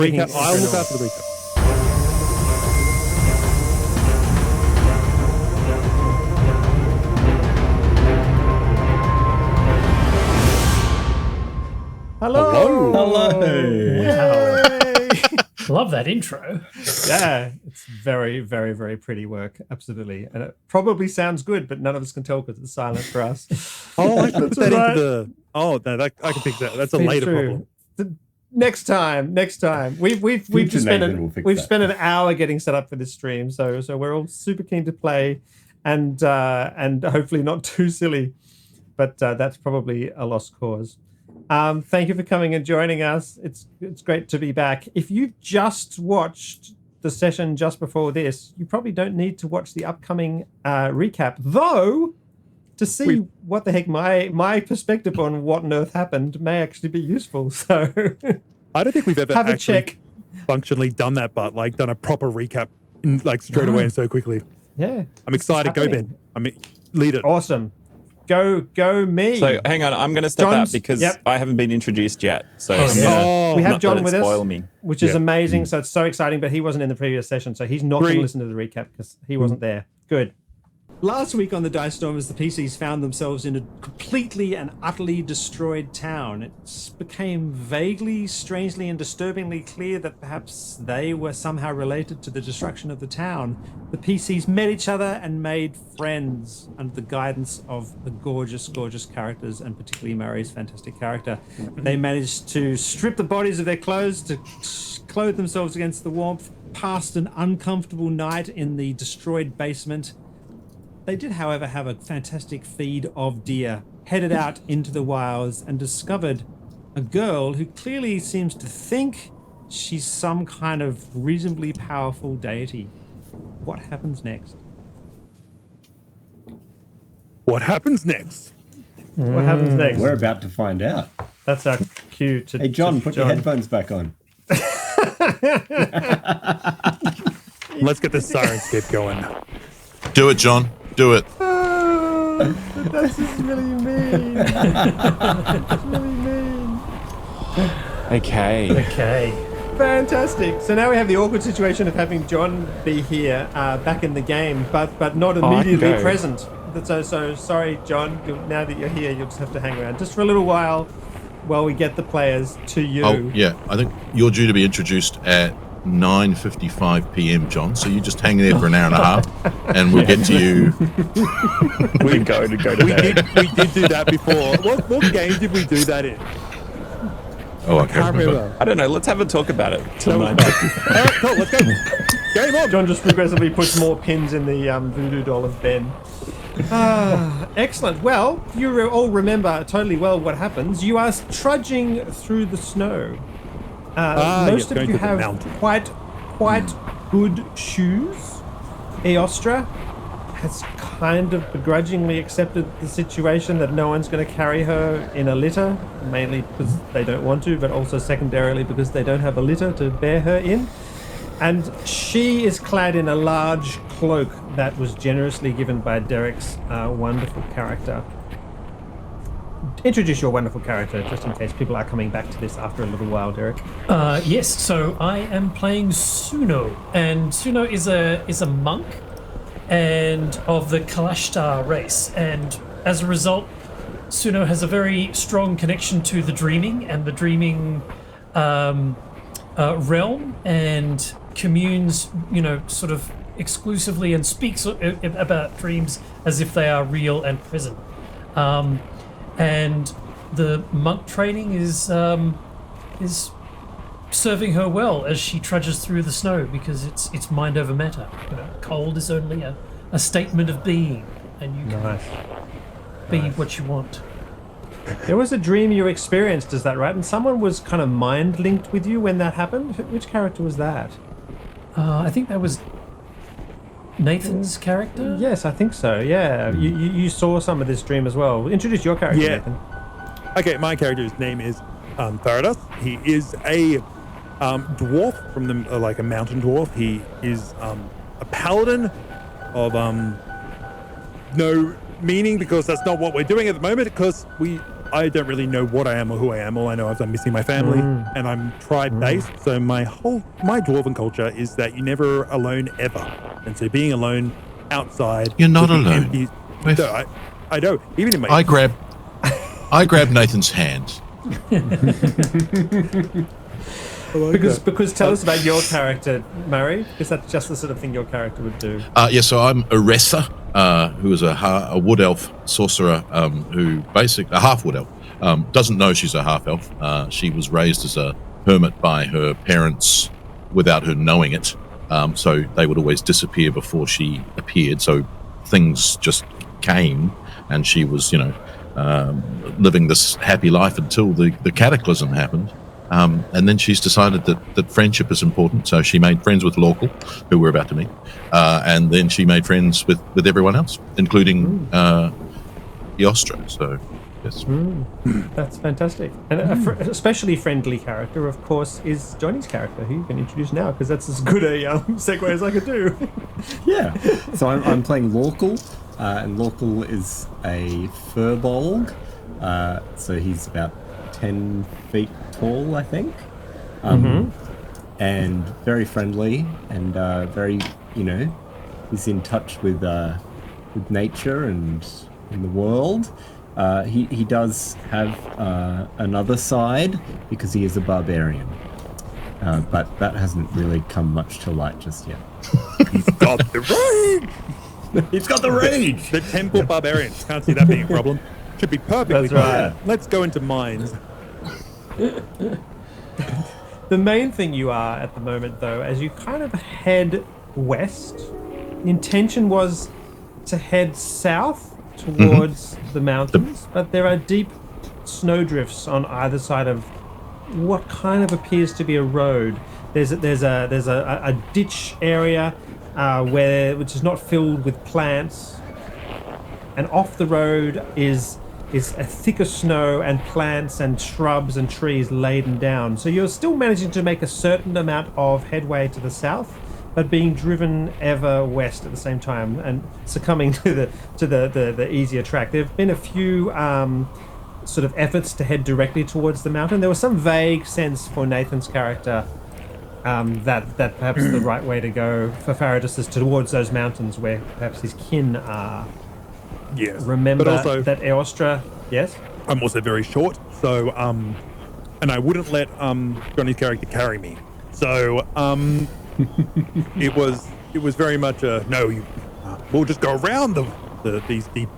Recap. I'll look after the recap. Hello. Wow. Love that intro. Yeah, it's very, very, very pretty work. Absolutely. And it probably sounds good, but none of us can tell because it's silent for us. Oh, I put that into the... Oh, no, I can fix that. That's a later problem. Next time. We've just spent an hour getting set up for this stream, so we're all super keen to play, and hopefully not too silly, but that's probably a lost cause. Thank you for coming and joining us. It's great to be back. If you've just watched the session just before this, you probably don't need to watch the upcoming recap, though. To see what the heck my perspective on what on earth happened may actually be useful. So I don't think we've ever functionally done that, but like done a proper recap straight away and so quickly. Yeah, I'm excited. Go Ben. Lead it. Awesome. Go me. So hang on, I'm going to step out because I haven't been introduced yet. So we have John with us, which is amazing. So it's so exciting, but he wasn't in the previous session, so he's not going to listen to the recap because he wasn't there. Good. Last week on the Dice Stormers, the PCs found themselves in a completely and utterly destroyed town. It became vaguely, strangely, and disturbingly clear that perhaps they were somehow related to the destruction of the town. The PCs met each other and made friends under the guidance of the gorgeous, gorgeous characters, and particularly Murray's fantastic character. They managed to strip the bodies of their clothes, to clothe themselves against the warmth, passed an uncomfortable night in the destroyed basement. They did, however, have a fantastic feed of deer, headed out into the wilds and discovered a girl who clearly seems to think she's some kind of reasonably powerful deity. What happens next? What happens next? What happens next? We're about to find out. That's our cue to... Hey, John, put your headphones back on. Let's get the Sirenscape going. Do it, John. Do it. That's just really mean. It's really mean. Okay. Fantastic. So now we have the awkward situation of having John be here, back in the game, but not immediately present. So sorry, John. Now that you're here, you'll just have to hang around just for a little while we get the players to you. Oh yeah, I think you're due to be introduced at 9:55 p.m. John, so you just hang there for an hour and a half and we'll get to you. We did do that before. What game did we do that in? I can't remember. I don't know, let's have a talk about it till 9:50. All right, cool, let's go. Game on. John just progressively puts more pins in the voodoo doll of Ben. Excellent. Well, you all remember totally well what happens. You are trudging through the snow. Most of you have quite good shoes. Eostra has kind of begrudgingly accepted the situation that no one's going to carry her in a litter, mainly because they don't want to, but also secondarily because they don't have a litter to bear her in. And she is clad in a large cloak that was generously given by Derek's wonderful character. Introduce your wonderful character, just in case people are coming back to this after a little while, Derek. Yes, so I am playing Suno, and Suno is a monk and of the Kalashtar race, and as a result, Suno has a very strong connection to the dreaming and the dreaming realm, and communes, sort of exclusively and speaks about dreams as if they are real and present. And the monk training is serving her well as she trudges through the snow, because it's mind over matter. Cold is only a statement of being, and you can be what you want. There was a dream you experienced, is that right? And someone was kind of mind linked with you when that happened. Which character was that? I think that was Nathan's character? Yes, I think so, yeah. You saw some of this dream as well. Introduce your character, Nathan. Okay, my character's name is Tharadas. He is a dwarf from the a mountain dwarf. He is a paladin of no meaning, because that's not what we're doing at the moment, because we I don't really know what I am or who I am. All I know is I'm missing my family, and I'm tribe-based. So my dwarven culture is that you're never alone ever. And so being alone outside, you're not alone. I know. Even in my I grab Nathan's hand. Because tell us about your character, Murray. Is that just the sort of thing your character would do? So I'm Eressa, who is a wood elf sorcerer, who basically a half wood elf. Doesn't know she's a half elf. She was raised as a hermit by her parents without her knowing it. So they would always disappear before she appeared. So things just came, and she was, living this happy life until the cataclysm happened. And then she's decided that friendship is important. So she made friends with Local, who we're about to meet. And then she made friends with everyone else, including Eostra. So, yes. That's fantastic. And especially friendly character, of course, is Johnny's character, who you can introduce now, because that's as good a segue as I could do. Yeah. So I'm playing Local, and Local is a furbolg. So he's about 10 feet tall, I think. And very friendly, and very, he's in touch with nature and in the world. He does have another side because he is a barbarian, but that hasn't really come much to light just yet. He's got the rage. He's got the rage. The temple barbarians. Can't see that being a problem. Should be perfectly That's fine. right. Let's go into mines. The main thing you are at the moment, though, as you kind of head west, the intention was to head south towards the mountains, but there are deep snowdrifts on either side of what kind of appears to be a road. There's a ditch area which is not filled with plants, and off the road is a thicker snow and plants and shrubs and trees laden down. So you're still managing to make a certain amount of headway to the south, but being driven ever west at the same time and succumbing to the easier track. There have been a few sort of efforts to head directly towards the mountain. There was some vague sense for Nathan's character that perhaps the right way to go for Faradis is towards those mountains where perhaps his kin are. Yes. Remember but also, that Eostra. Yes. I'm also very short, so and I wouldn't let Johnny's character carry me. So it was very much a no. We'll just go around these deep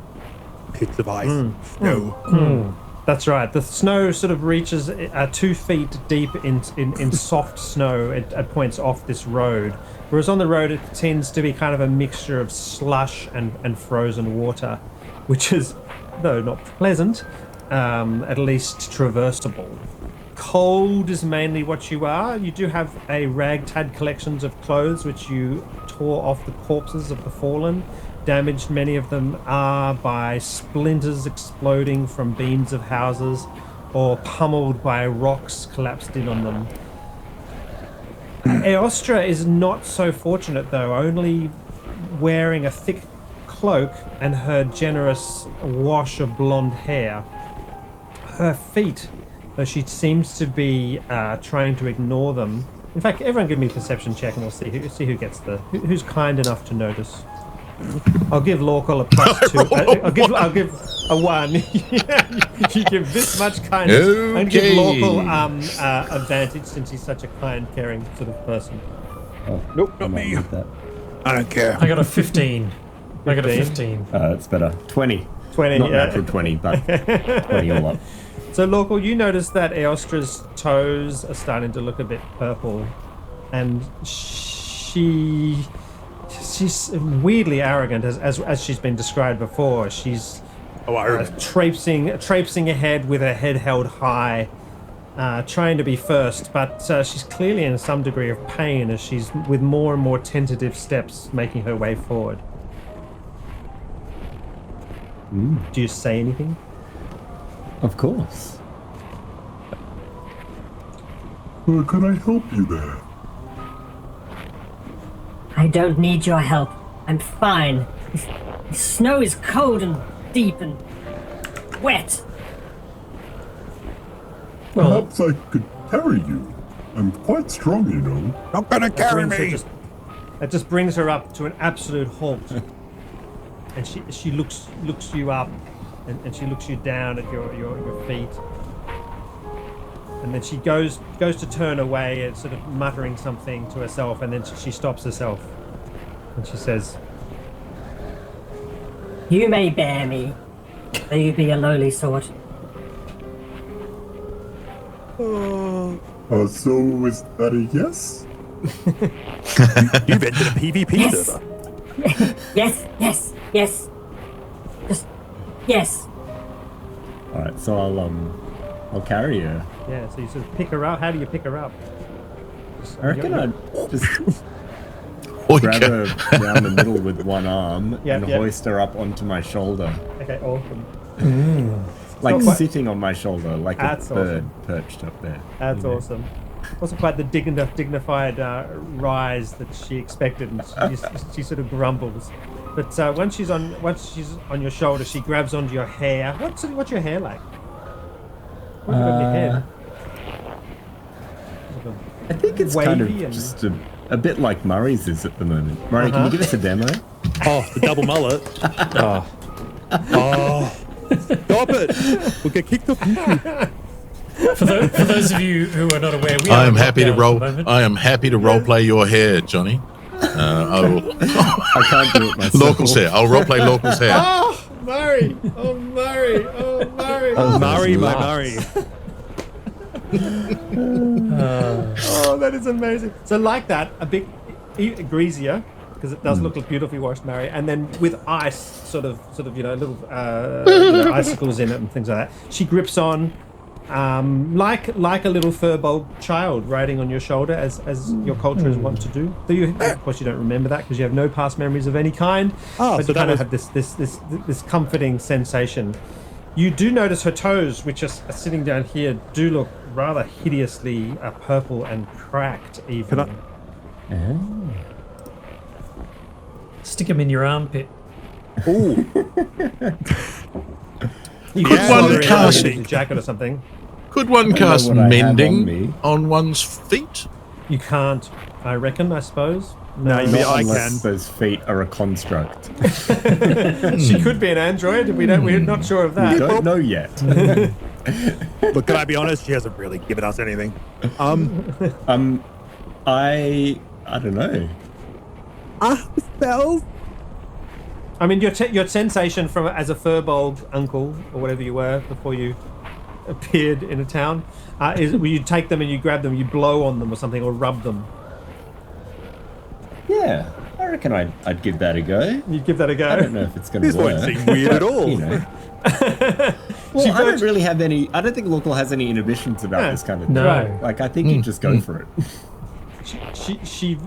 pits of ice. Snow. That's right. The snow sort of reaches 2 feet deep in soft snow at points off this road. Whereas on the road, it tends to be kind of a mixture of slush and frozen water, which is, though not pleasant, at least traversable. Cold is mainly what you are. You do have a ragtag collections of clothes which you tore off the corpses of the fallen. Damaged, many of them are by splinters exploding from beams of houses or pummeled by rocks collapsed in on them. Eostra is not so fortunate, though, only wearing a thick cloak and her generous wash of blonde hair. Her feet, though she seems to be trying to ignore them. In fact, everyone give me a perception check and we'll see who gets who's kind enough to notice. I'll give Lorcal a +2. I'll give a 1. You give this much kindness. Okay. And give Lorcal advantage since he's such a kind, caring sort of person. Oh, Nope, not me. I don't care. I got a 15. I got a 15. It's better. 20. 20, Not yeah. natural 20, but 20 all up. So, Lorcal, you notice that Eostra's toes are starting to look a bit purple, and she's weirdly arrogant, as she's been described before. She's traipsing ahead with her head held high, trying to be first, but she's clearly in some degree of pain as she's, with more and more tentative steps, making her way forward. Do you say anything? Of course. Could I help you there? I don't need your help. I'm fine. The snow is cold and deep and wet. Perhaps I could carry you. I'm quite strong, you know. Not gonna carry me. That just brings her up to an absolute halt, and she looks you up, and she looks you down at your feet, and then she goes to turn away and sort of muttering something to herself, and then she stops herself, and she says, "You may bear me, though you be a lowly sort." So is that a yes? You've entered a PvP Yes. server. Yes. Just yes. All right, so I'll carry her. yeah. So you sort of pick her up. How do you pick her up? I reckon I'd just Oh, grab yeah. her around the middle with one arm Yep, and yep. hoist her up onto my shoulder. Okay, awesome. Like not quite- sitting on my shoulder, like a That's bird perched up there. That's awesome. Wasn't quite the dignified rise that she expected, and she sort of grumbles. But once she's on your shoulder, she grabs onto your hair. What's your hair like? What have you got in your hair? I think it's Wavy kind of and- just a bit like Murray's is at the moment. Murray, can you give us a demo? Oh, the double mullet. Oh. Stop it. We'll get kicked off YouTube. For those of you who are not aware, I am happy to role. role play your hair, Johnny. I will. I can't do it myself. Local's hair. I'll role play Local's hair. Oh, Murray! Oh, Murray! Oh, Murray! Oh, Murray, my laughs. Murray. Oh, that is amazing. So like that, a bit greasier, because it does look beautifully washed, Murray, and then with ice, sort of, little icicles in it and things like that. She grips on, like a little fur-bold child riding on your shoulder, as your culture is wont to do. Though of course, you don't remember that because you have no past memories of any kind. Oh, but so you kind of have this comforting sensation. You do notice her toes, which are sitting down here, do look rather hideously purple and cracked, even. Stick him in your armpit. Ooh. You Could one slither in cast- underneath your jacket or something? Could one cast what I have on mending me. on one's feet? You can't, I reckon, I suppose. No, you Not mean I unless can. those feet are a construct. She could be an android. We're not sure of that. We don't know yet. But can I be honest? She hasn't really given us anything. I don't know. Spells? I mean, your sensation from as a furbolg uncle or whatever you were before you appeared in a town is where you take them and you grab them, you blow on them or something, or rub them. Yeah, I reckon I'd give that a go. You give that a go. I don't know if it's going to This work. won't seem weird at all. You know. Well, I don't really have any. I don't think Local has any inhibitions about this kind of thing. No. Like, I think you just go for it. She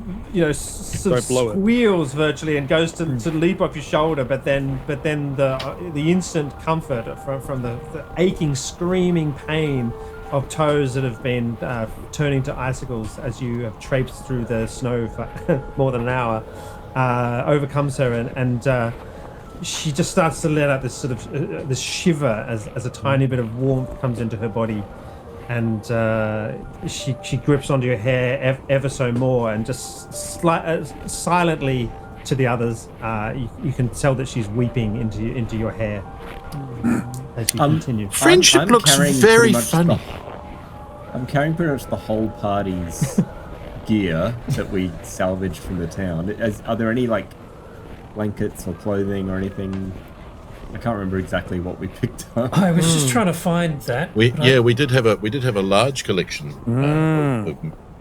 sort of Don't blow it. squeals virtually and goes to leap off your shoulder, but then the instant comfort from the aching, screaming pain of toes that have been turning to icicles as you have traipsed through the snow for more than an hour overcomes her, and she just starts to let out this sort of this shiver as a tiny bit of warmth comes into her body. And she grips onto your hair ever so more, and just silently to the others, you can tell that she's weeping into your hair as you continue. Friendship I'm looks carrying very pretty much funny. I'm carrying pretty much the whole party's gear that we salvaged from the town. Are there any like blankets or clothing or anything? I can't remember exactly what we picked up. I was just trying to find that. We did have a large collection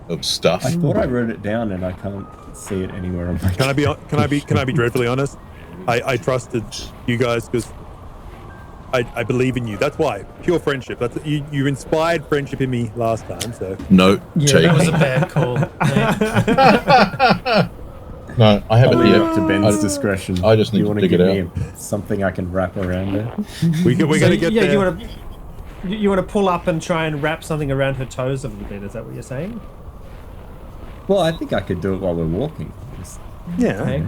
of stuff. I thought I wrote it down and I can't see it anywhere on my. Can I be dreadfully honest? I trusted you guys because I believe in you. That's why pure friendship. That's you inspired friendship in me last time. So No, Yeah, cheek. that was a bad call. Yeah. No, I haven't Leave yet. up to Ben's discretion. I just need you to want dig give it me something I can wrap around there. we're gonna get there. You want to pull up and try and wrap something around her toes a little bit. Is that what you're saying? Well, I think I could do it while we're walking. Just Yeah. Okay.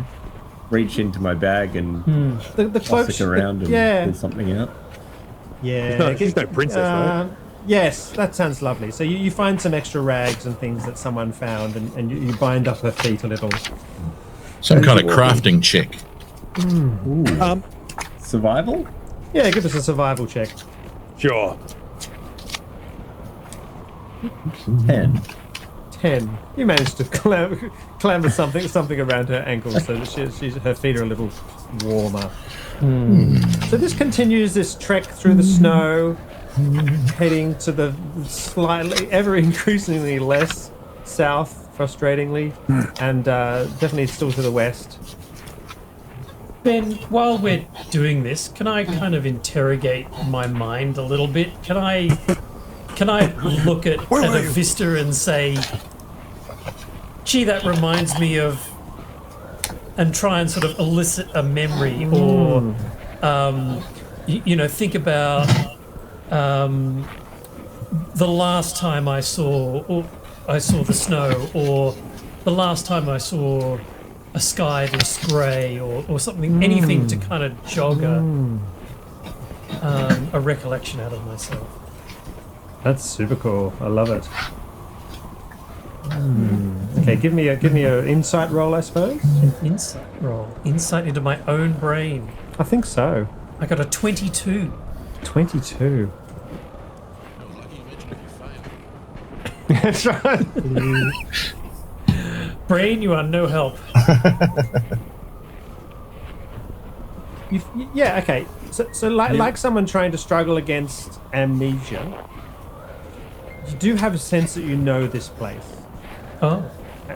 reach into my bag and The cloak toss it around and yeah. pull something out. Yeah, She's no princess, right? Yes, that sounds lovely. So you find some extra rags and things that someone found, and you bind up her feet a little. Some kind of crafting check. Survival? Yeah, give us a survival check. Sure. 10. 10. You managed to clamber something around her ankles so that her feet are a little warmer. So this continues this trek through the snow, heading to the slightly, ever increasingly less south, frustratingly, and definitely still to the west. Ben, while we're doing this, can I kind of interrogate my mind a little bit? Can I look at a vista and say, gee, that reminds me of, and try and sort of elicit a memory, or think about the last time I saw the snow, or the last time I saw a sky that's grey, or something, anything to kind of jog a recollection out of myself. That's super cool. I love it. Okay, give me an insight roll, I suppose. An insight roll. Insight into my own brain. I think so. I got a 22. 22. That's right. Brain, you are no help. Yeah, okay. So like someone trying to struggle against amnesia, you do have a sense that you know this place. Oh.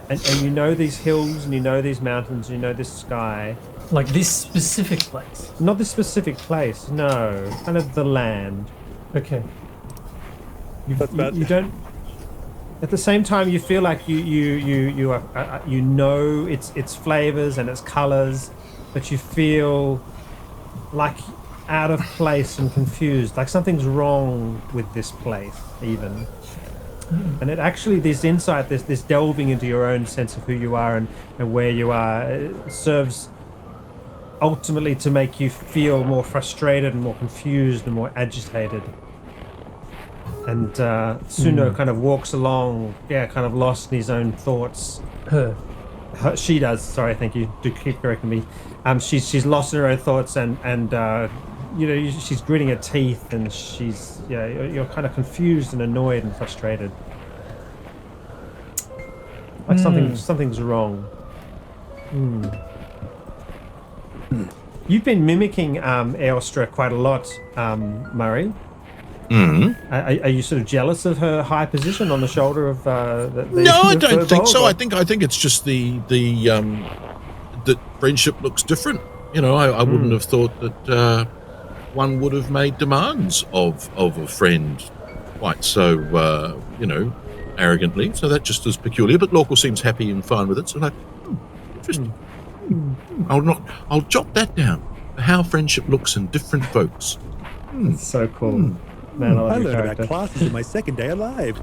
And you know these hills, and you know these mountains, and you know this sky. Like this specific place? Not this specific place, no. Kind of the land. Okay. You don't... At the same time, you feel like you are, you know its flavors and its colors, but you feel like out of place and confused, like something's wrong with this place, even. And it actually, this insight, this delving into your own sense of who you are and where you are, serves ultimately to make you feel more frustrated and more confused and more agitated. And Suno kind of walks along, kind of lost in his own thoughts. She does. Sorry, thank you. Do keep correcting me. She's lost in her own thoughts, and she's gritting her teeth, and she's you're kind of confused and annoyed and frustrated. Like something's wrong. You've been mimicking Eostra quite a lot, Murray. Are you sort of jealous of her high position on the shoulder of the No, I don't think so. I think it's just the that friendship looks different. I wouldn't have thought that one would have made demands of a friend quite so arrogantly. So that just is peculiar. But Lorcal seems happy and fine with it. So interesting. I'll jot that down. How friendship looks in different folks. That's so cool. Man, I learned about classes in my second day alive.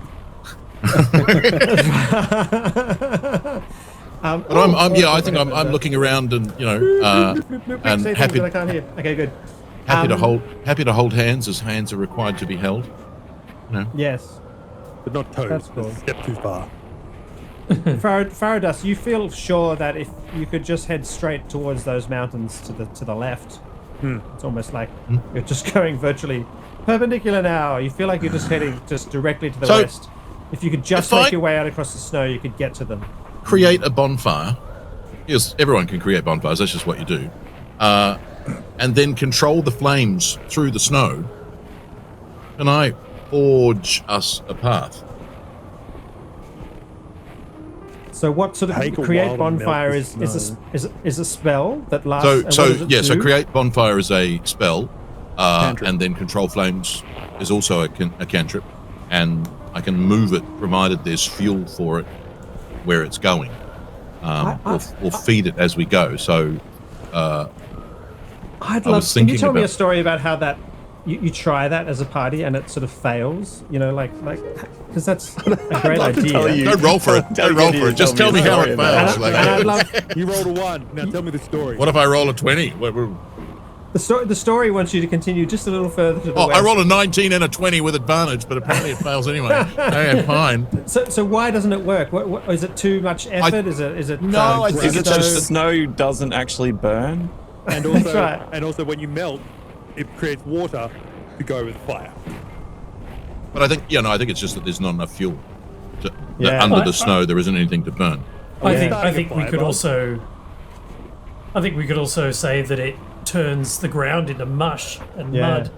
I think I'm looking around and and happy. I can't hear. Okay, good. Happy to hold hands as hands are required to be held. Yes, but not toes. That's cool. Step too far. Faradas, you feel sure that if you could just head straight towards those mountains to the left, it's almost like you're just going virtually perpendicular now. You feel like you're just heading just directly to the west. If you could just make your way out across the snow, you could get to them. Create a bonfire. Yes, everyone can create bonfires. That's just what you do. And then control the flames through the snow. Can I forge us a path? So what sort of create bonfire is a spell that lasts? So create bonfire is a spell. And then control flames is also a cantrip, and I can move it provided there's fuel for it where it's going, or feed it as we go. So can you tell me a story about how that you try that as a party and it sort of fails? Because that's a great idea. Don't roll for it. Don't roll for it. Just tell me how it fails. You rolled a 1. Now tell me the story. What if I roll a 20? The story wants you to continue just a little further to the west. I rolled a 19 and a 20 with advantage, but apparently it fails anyway. Okay, fine. So why doesn't it work? What is it too much effort? Is it? No, I think it's just snow doesn't actually burn. And also, and also when you melt, it creates water to go with fire. But I think, I think it's just that there's not enough fuel. That under the snow, there isn't anything to burn. I think we could also say that it turns the ground into mush and mud,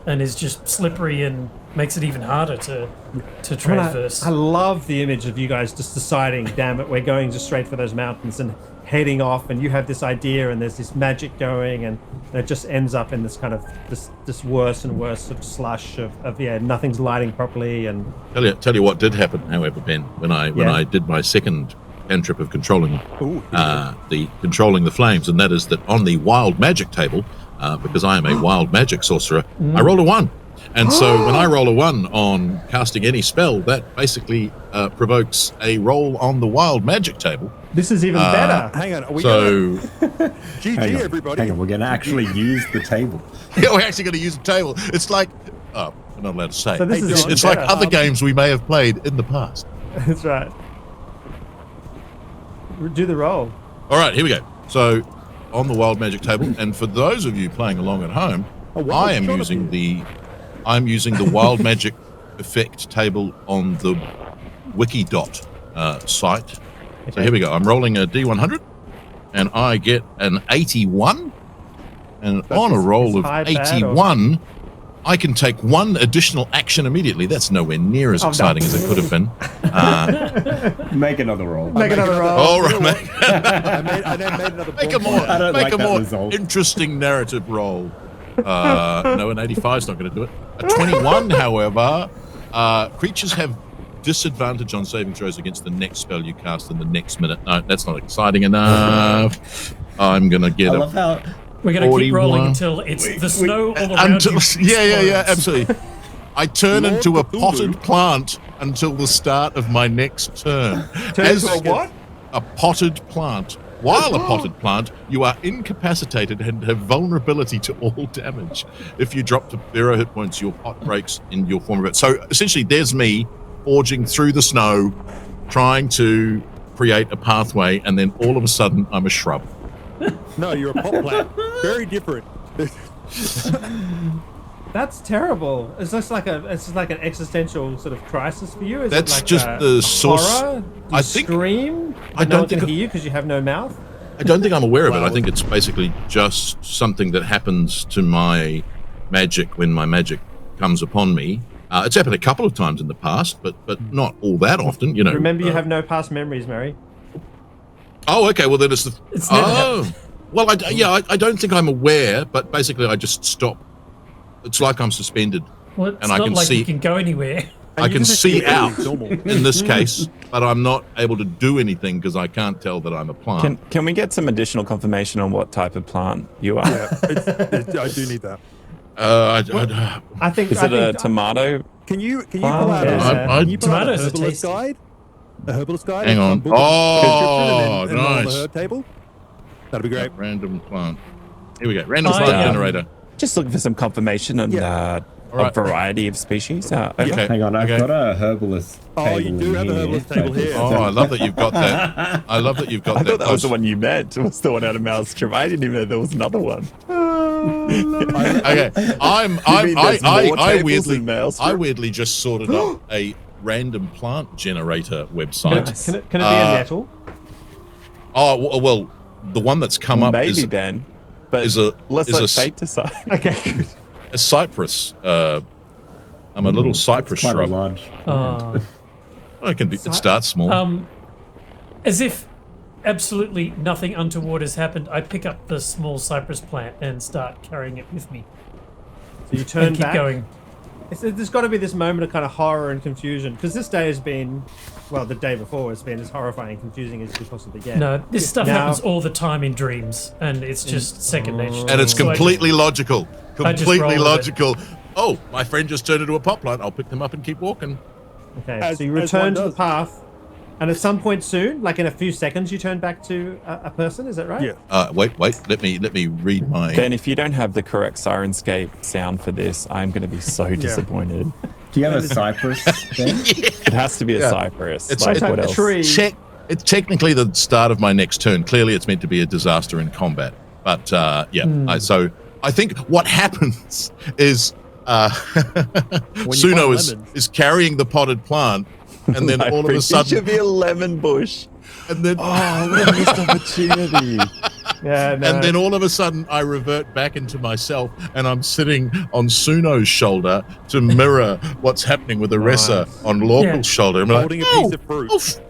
and is just slippery and makes it even harder to traverse. I love the image of you guys just deciding, damn it, we're going just straight for those mountains and heading off, and you have this idea and there's this magic going, and it just ends up in this kind of this worse and worse sort of slush of nothing's lighting properly. And tell you what did happen, however, Ben, when I did my second cantrip of controlling the flames, and that is that on the wild magic table, because I am a wild magic sorcerer, I rolled a 1. And so when I roll a 1 on casting any spell, that basically provokes a roll on the wild magic table. This is even better. Hang on. GG, everybody. Hang on, we're going to actually use the table. Yeah, we're actually going to use the table. It's like, we're not allowed to say. So it's like other games we may have played in the past. That's right. Do the roll. All right, here we go. So on the wild magic table, and for those of you playing along at home, I'm using the wild magic effect table on the Wikidot site. Okay. So here we go. I'm rolling a D100, and I get an 81. And on a roll of 81, I can take 1 additional action immediately. That's nowhere near as exciting as it could have been. Make another roll. Make another roll. All right, I then made another make a more interesting narrative roll. No, an 85 is not going to do it. A 21, however, creatures have disadvantage on saving throws against the next spell you cast in the next minute. No, that's not exciting enough. I'm going to get we're going to keep rolling until it's the snow all around you. Yeah, absolutely. I turn into a potted plant until the start of my next turn. Turn into a what? A potted plant. While a potted plant, you are incapacitated and have vulnerability to all damage. If you drop to 0 hit points, your pot breaks in your form of it. So essentially, there's me forging through the snow, trying to create a pathway, and then all of a sudden, I'm a shrub. No, you're a pot plant. Very different. That's terrible. Is this like an existential sort of crisis for you? Is That's it like just the source. Horror? I think scream. I don't think hear you because you have no mouth. I don't think I'm aware of it. I think it's basically just something that happens to my magic when my magic comes upon me. It's happened a couple of times in the past, but not all that often. Remember, you have no past memories, Mary. Oh, okay. Well, then it's well, I don't think I'm aware, but basically I just stop. It's like I'm suspended. Well, it's not like you can go anywhere. I can see out in this case, but I'm not able to do anything because I can't tell that I'm a plant. Can we get some additional confirmation on what type of plant you are? Yeah, I do need that. I think is it a tomato? Can you pull out a herbalist guide? A herbalist guide? Hang on. Oh, and nice. on the herb table? That'd be great. Random plant. Here we go. Random plant generator. Just looking for some confirmation on a variety of species. Okay. Hang on, I've got a herbalist table. Oh, you do have a herbalist table here. Oh, I love that you've got that. I love that you've got I that. thought that was the one you meant. It was the one out of Maelstrom. I didn't even know there was another one. Okay. I weirdly just sorted up a random plant generator website. Can it be a nettle? Oh, well, the one that's come up maybe, is Ben. But let's let fate decide. Okay. A cypress. I'm a little cypress quite shrub. large. It starts small. As if absolutely nothing untoward has happened, I pick up the small cypress plant and start carrying it with me. So you turn keep back. Going. There's got to be this moment of kind of horror and confusion because this day has been, well, the day before has been as horrifying and confusing as you possibly get. No, this stuff happens all the time in dreams, and it's just second nature. And it's completely logical. Completely logical. Oh, my friend just turned into a pot plant. I'll pick them up and keep walking. Okay, so you return to the path. And at some point soon, like in a few seconds, you turn back to a person. Is that right? Yeah. Wait. Let me read my. Ben, if you don't have the correct Sirenscape sound for this, I'm going to be so disappointed. Do you have a cypress, Ben? It has to be a cypress. It's like, what else? Tree. It's technically the start of my next turn. Clearly, it's meant to be a disaster in combat. But so I think what happens is Suno is carrying the potted plant, and then all of a sudden, it should be a lemon bush. And then what a missed opportunity. Yeah, no. And then all of a sudden, I revert back into myself, and I'm sitting on Suno's shoulder to mirror what's happening with Aressa on Lorkel's shoulder. I'm holding like, a piece of fruit.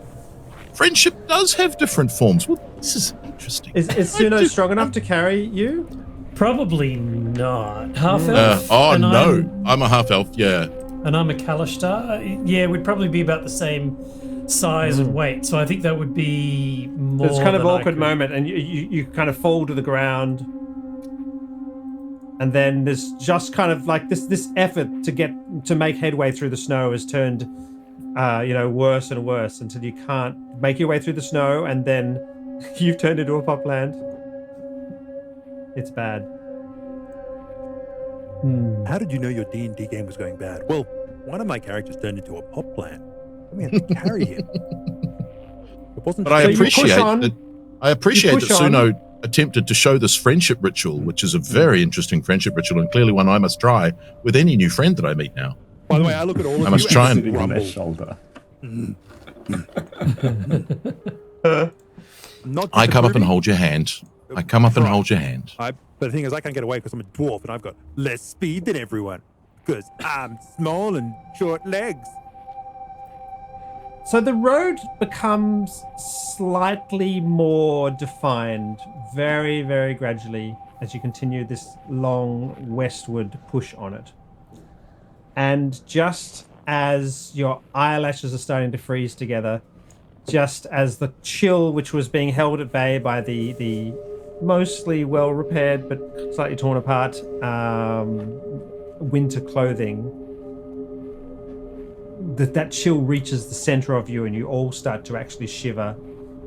Friendship does have different forms. Well, this is interesting. Is Suno strong enough to carry you? Probably not. Half elf. I'm a half elf. Yeah. And I'm a Kalashtar. Yeah, we'd probably be about the same size and weight. So I think that would be more. It's kind of than awkward moment, and you kind of fall to the ground, and then there's just kind of like this effort to make headway through the snow has turned, worse and worse until you can't make your way through the snow, and then you've turned into a popland. It's bad. How did you know your D&D game was going bad? Well, one of my characters turned into a pop plant. We had to carry him. It wasn't. But I appreciate that. I appreciate that push on. Suno attempted to show this friendship ritual, which is a very interesting friendship ritual, and clearly one I must try with any new friend that I meet now. By the way, I look at all of you. I must try and Sitting on their shoulder. I come up and hold your hand. I come up and hold your hand. But the thing is, I can't get away because I'm a dwarf and I've got less speed than everyone because I'm small and short legs. So the road becomes slightly more defined very, very gradually as you continue this long westward push on it. And just as your eyelashes are starting to freeze together, just as the chill which was being held at bay by the mostly well repaired but slightly torn apart winter clothing, that chill reaches the center of you and you all start to actually shiver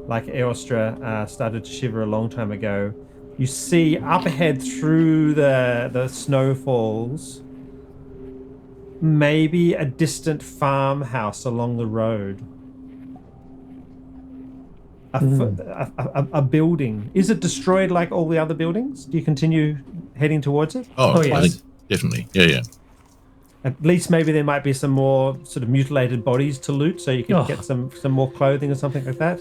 like Eostra started to shiver a long time ago. You see up ahead through the snowfalls maybe a distant farmhouse along the road. A building. Is it destroyed like all the other buildings? Do you continue heading towards it? Oh yes. Yes. I think definitely. Yeah. At least maybe there might be some more sort of mutilated bodies to loot, so you can get some more clothing or something like that.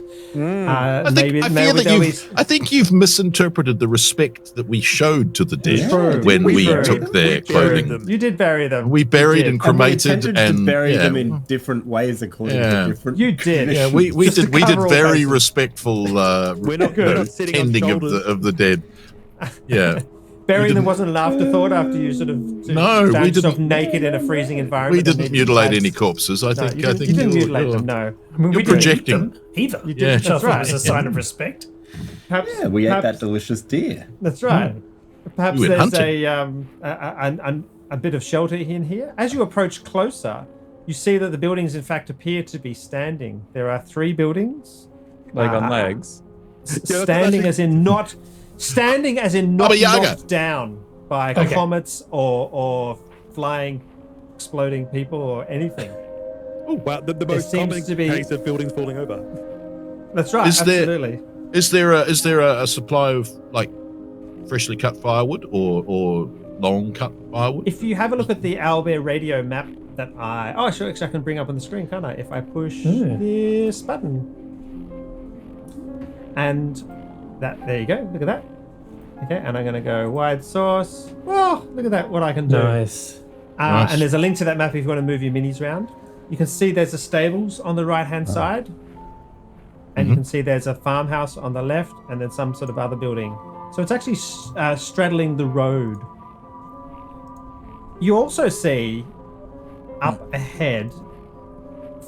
I think you've misinterpreted the respect that we showed to the dead when we took their clothing. You did bury them. We buried and cremated and bury them in different ways according to different. You did. Yeah, we did very respectful. We're not good at sitting on tending shoulders. of the dead. Yeah. Burying them wasn't an afterthought after you sort of found yourself naked in a freezing environment. We didn't mutilate any corpses. I think you didn't mutilate them. No, I mean, you're projecting. Either. You did. Which I That's thought right. was a sign of respect. Perhaps, We ate that delicious deer. That's right. Perhaps We went there's a bit of shelter in here. As you approach closer, you see that the buildings, in fact, appear to be standing. There are 3 buildings. Like on legs. Standing as in not knocked down by comets or flying, exploding people or anything. Oh, wow. The most common case of buildings falling over. That's right. Absolutely. Is there a supply of like freshly cut firewood or long cut firewood? If you have a look at the owlbear radio map that actually I can bring up on the screen, can't I? If I push this button. And there you go. Look at that. Okay, and I'm going to go wide source. Oh, look at that, what I can do. Nice. And there's a link to that map if you want to move your minis around. You can see there's the stables on the right-hand side. And you can see there's a farmhouse on the left and then some sort of other building. So it's actually straddling the road. You also see up ahead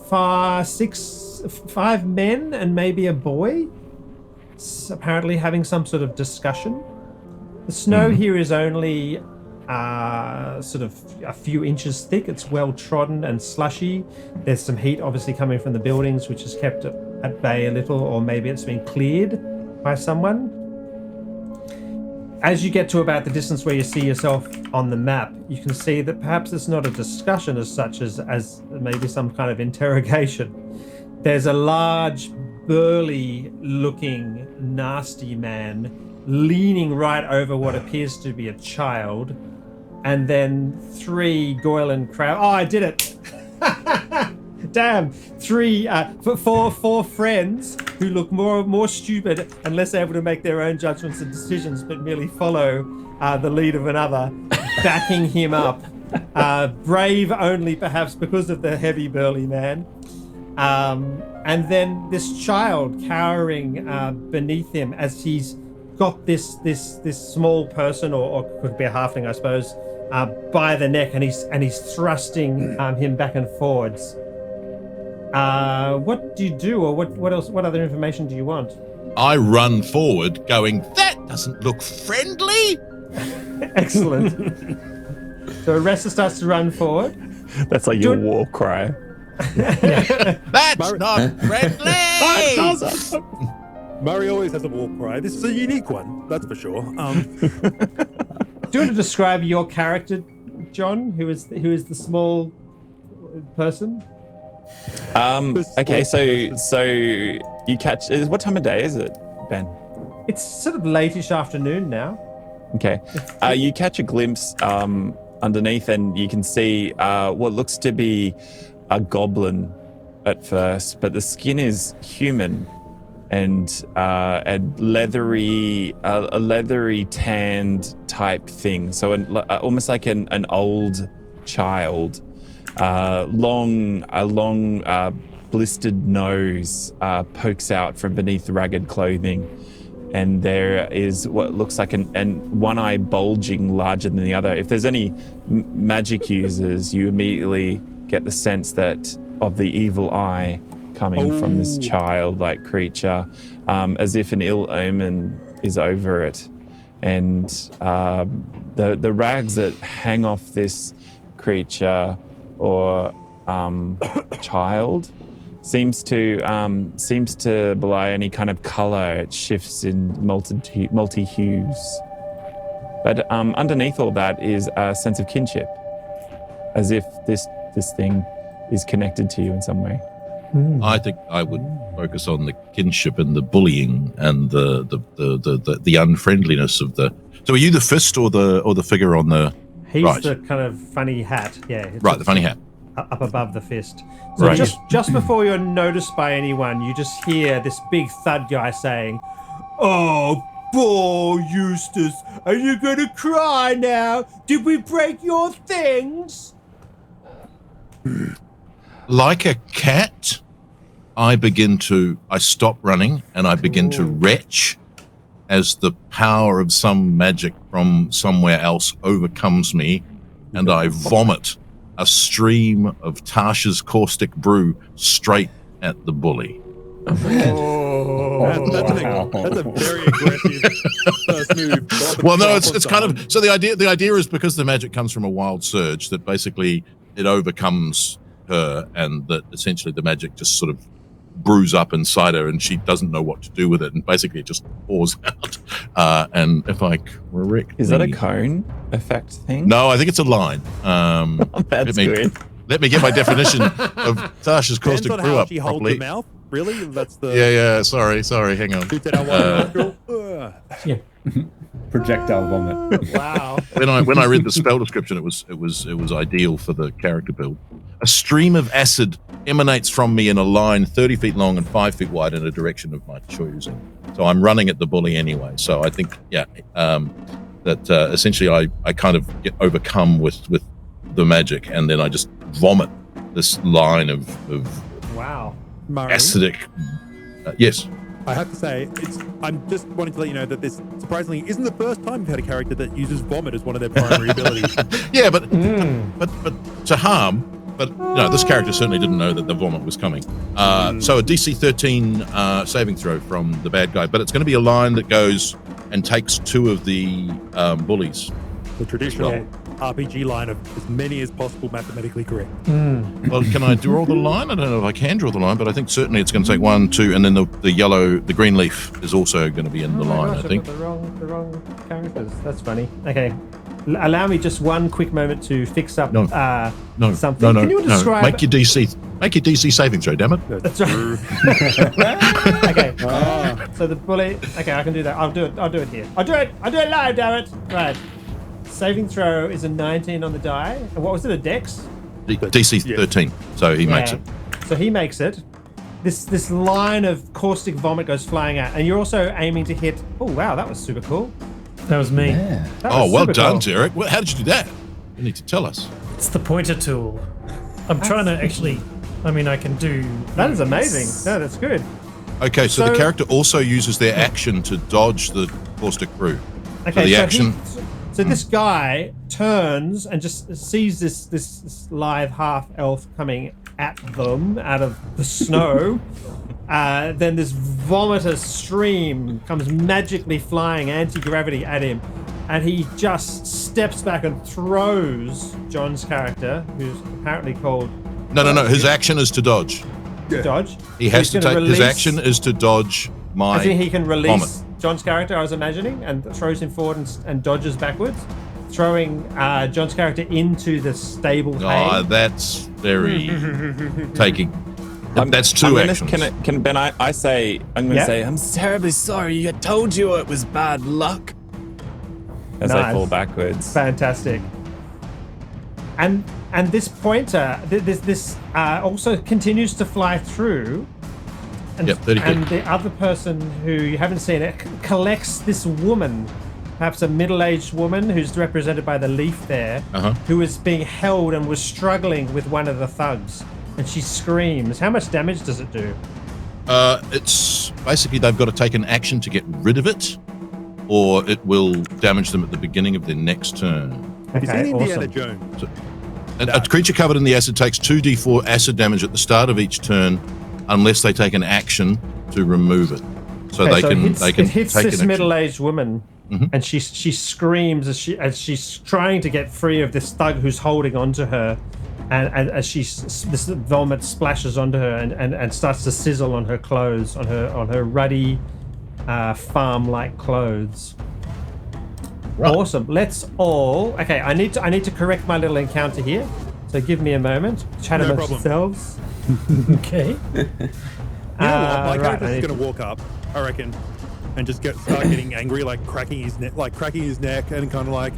5 men and maybe a boy apparently having some sort of discussion. The snow here is only sort of a few inches thick. It's well trodden and slushy. There's some heat obviously coming from the buildings, which has kept it at bay a little, or maybe it's been cleared by someone. As you get to about the distance where you see yourself on the map, you can see that perhaps it's not a discussion as such as maybe some kind of interrogation. There's a large, burly-looking, nasty man leaning right over what appears to be a child, and then 3 Goylan crowd. Oh, I did it! Damn! 4 friends who look more stupid and less able to make their own judgments and decisions, but merely follow the lead of another, backing him up. Brave only, perhaps, because of the heavy, burly man. And then this child cowering beneath him as he's got this small person, or could be a halfling, I suppose, by the neck, and he's thrusting him back and forwards. What do you do, or what else? What other information do you want? I run forward, going, "That doesn't look friendly." Excellent. So Aresta starts to run forward. That's like your war cry. That's not friendly. Murray always has a war cry. This is a unique one, that's for sure. Do you want to describe your character, John? Who is the small person? Okay, so you catch. What time of day is it, Ben? It's sort of late-ish afternoon now. Okay, you catch a glimpse underneath, and you can see what looks to be a goblin at first, but the skin is human and a leathery tanned type thing. So almost like an old child. A long blistered nose pokes out from beneath ragged clothing, and there is what looks like an one eye bulging larger than the other. If there's any magic users, you immediately get the sense that of the evil eye coming from this childlike creature, as if an ill omen is over it. And the rags that hang off this creature or child seems to belie any kind of color. It shifts in multi hues. But underneath all that is a sense of kinship, as if this thing is connected to you in some way. I think I would focus on the kinship and the bullying and the unfriendliness of the. So, are you the fist or the figure on the? He's right. the kind of funny hat, yeah. Right, the funny hat. Up above the fist. So right. just before you're noticed by anyone, you just hear this big thud guy saying, "Oh, poor Eustace, are you going to cry now? Did we break your things?" Like a cat, I stop running and I begin to retch as the power of some magic from somewhere else overcomes me, and I vomit a stream of Tasha's caustic brew straight at the bully. That's a very aggressive first move. Well, no, it's kind of so the idea is because the magic comes from a wild surge that basically it overcomes her, and that essentially the magic just sort of brews up inside her and she doesn't know what to do with it, and basically it just pours out. And if I correctly... Is that a cone effect thing? No, I think it's a line. That's good. Let me get my definition of Tasha's caustic brew up she properly. holds the mouth. Really? That's the... Yeah, sorry, hang on. Yeah. Projectile vomit. Wow. When I read the spell description, it was ideal for the character build. A stream of acid emanates from me in a line 30 feet long and 5 feet wide in a direction of my choosing. So I'm running at the bully anyway. So I think, that essentially I kind of get overcome with the magic, and then I just vomit this line of Wow. acidic. Yes. I have to say, I'm just wanting to let you know that this surprisingly isn't the first time we've had a character that uses vomit as one of their primary abilities. Yeah, but to harm. But this character certainly didn't know that the vomit was coming. So a DC 13 saving throw from the bad guy, but it's going to be a line that goes and takes 2 of the bullies The traditional RPG line of as many as possible mathematically correct. Well, can I draw the line? I don't know if I can draw the line, but I think certainly it's going to take 1, 2, and then the green leaf is also going to be in the line, Gosh, I think. I've got the wrong characters. That's funny. Okay. Allow me just one quick moment to fix up something. Can you describe... Make your DC saving throw, damn it. That's right. Okay. So the bully... Okay, I can do that. I'll do it here. I'll do it live, damn it. Right. Saving throw is a 19 on the die. And what was it, a dex? DC 13, so he makes it. So he makes it. This line of caustic vomit goes flying out. And you're also aiming to hit... Oh, wow, that was super cool. That was me. That Oh, was well super done, cool. Derek. How did you do that? You need to tell us. It's the pointer tool. I'm trying to actually... I mean, I can do... That is amazing. No, that's good. Okay, so the character also uses their action to dodge the caustic brew. Okay, the action... So this guy turns and just sees this live half elf coming at them out of the snow. Then this vomitous stream comes magically flying anti-gravity at him, and he just steps back and throws John's character, who's apparently called... No. His action is to dodge. Dodge. He has to take... His action is to dodge my... I think he can release vomit. John's character, I was imagining, and throws him forward and dodges backwards, throwing John's character into the stable hay. Oh, that's very... taking... That's two actions. Can Ben? I say I'm going to say I'm terribly sorry. I told you it was bad luck. As I fall backwards. Fantastic. And this pointer, this also continues to fly through. And, 30 feet. And the other person who you haven't seen it collects this woman, perhaps a middle-aged woman who's represented by the leaf there, who is being held and was struggling with one of the thugs. And she screams. How much damage does it do? It's basically they've got to take an action to get rid of it, or it will damage them at the beginning of their next turn. Have you seen Indiana Jones? So, a creature covered in the acid takes 2d4 acid damage at the start of each turn, unless they take an action to remove it. So they can hits take this middle-aged woman, and she screams as she's trying to get free of this thug who's holding onto her. And as this vomit splashes onto her and starts to sizzle on her clothes, on her ruddy, farm-like clothes. Right. Awesome. Let's all. Okay, I need to correct my little encounter here. So give me a moment. Chat amongst yourselves. Okay. My character's just gonna walk up, I reckon, and just start getting angry, like cracking his neck, and kind of like.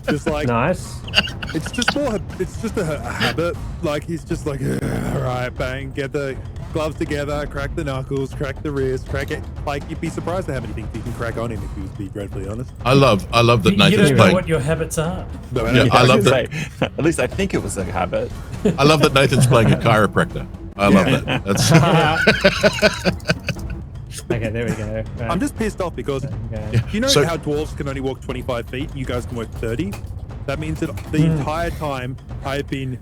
Just like nice. It's just more. It's just a habit. Like he's just like, all right, bang, get the gloves together, crack the knuckles, crack the wrist, crack it. Like you'd be surprised at how many things you can crack on him if you was to be dreadfully honest. I love that Nathan's You don't know playing. what your habits are. No, I love that. At least I think it was a habit. I love that Nathan's playing a chiropractor. I love that. That's. Okay, there we go. Right. I'm just pissed off because you know how dwarves can only walk 25 feet and you guys can walk 30? That means that the entire time I've been,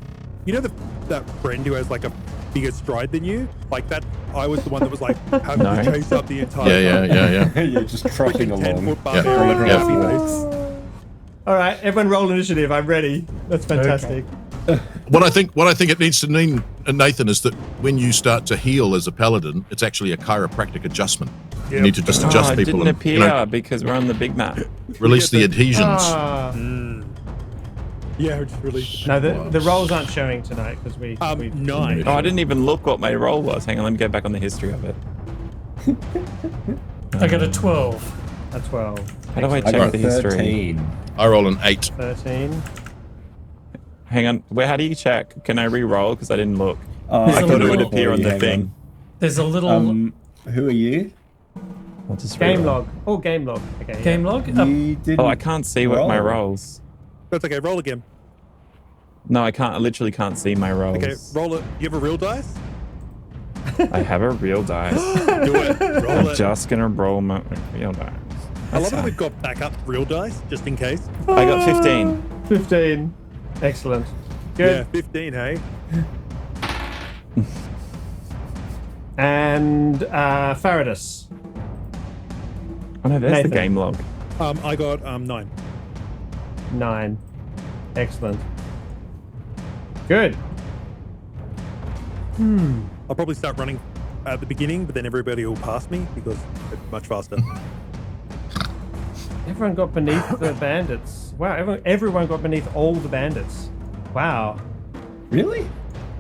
you know, that friend who has like a bigger stride than you? Like that, I was the one that was like having to chase up the entire Yeah. You're just trotting along. 10-foot barbarian. All right, everyone roll initiative. I'm ready. That's fantastic. Okay. What I think it needs to mean, Nathan, is that when you start to heal as a paladin, it's actually a chiropractic adjustment. Yep. You need to just adjust people. It didn't appear because we're on the big map. Release the adhesions. Yeah, just release. No, the rolls aren't showing tonight because we 9. Oh, I didn't even look what my roll was. Hang on, let me go back on the history of it. I got a 12. A 12. How do I check the history? 13. I roll an 8. 13. Hang on. How do you check? Can I re-roll? Because I didn't look. I thought it would appear on the thing. There's a little... who are you? Game log. Oh, game log. Okay. Game log? I can't see what my rolls. That's okay. Roll again. No, I can't. I literally can't see my rolls. Okay, roll it. You have a real dice? I have a real dice. Do it. Roll it. Just gonna roll my real dice. I love that we've got backup real dice, just in case. I got 15. 15. Excellent. Good. Yeah, 15, hey? And Faradis. Oh no, there's Nathan. the game log. I got 9. 9. Excellent. Good. I'll probably start running at the beginning, but then everybody will pass me because it's much faster. Everyone got beneath the bandits. Wow, everyone got beneath all the bandits. Wow. Really?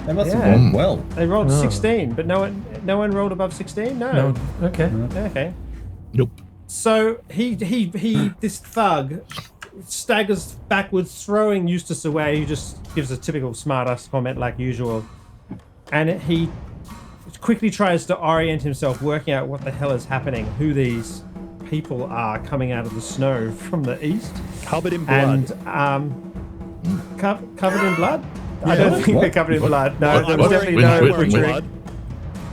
They must have rolled well. They rolled 16, but no one rolled above 16? No. Okay. Okay. Nope. So he this thug staggers backwards, throwing Eustace away. He just gives a typical smartass comment like usual. And he quickly tries to orient himself, working out what the hell is happening, who these people are coming out of the snow from the east. Covered in blood. And covered in blood? I don't think they're covered in blood. No, there was definitely no butchering.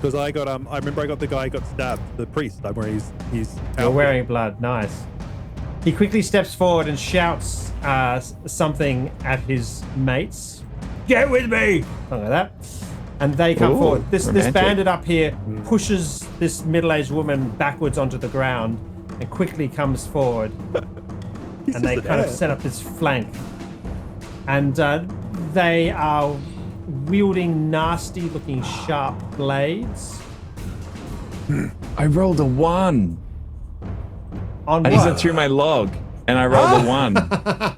Because I remember I got the guy who got stabbed, the priest. I'm wearing his You're wearing blood, nice. He quickly steps forward and shouts something at his mates. Get with me! Something like that. And they come forward. This bandit up here pushes this middle-aged woman backwards onto the ground and quickly comes forward. And they kind of set up this flank. And they are wielding nasty-looking sharp blades. I rolled a 1. On I what? just went through my log and I rolled a 1. I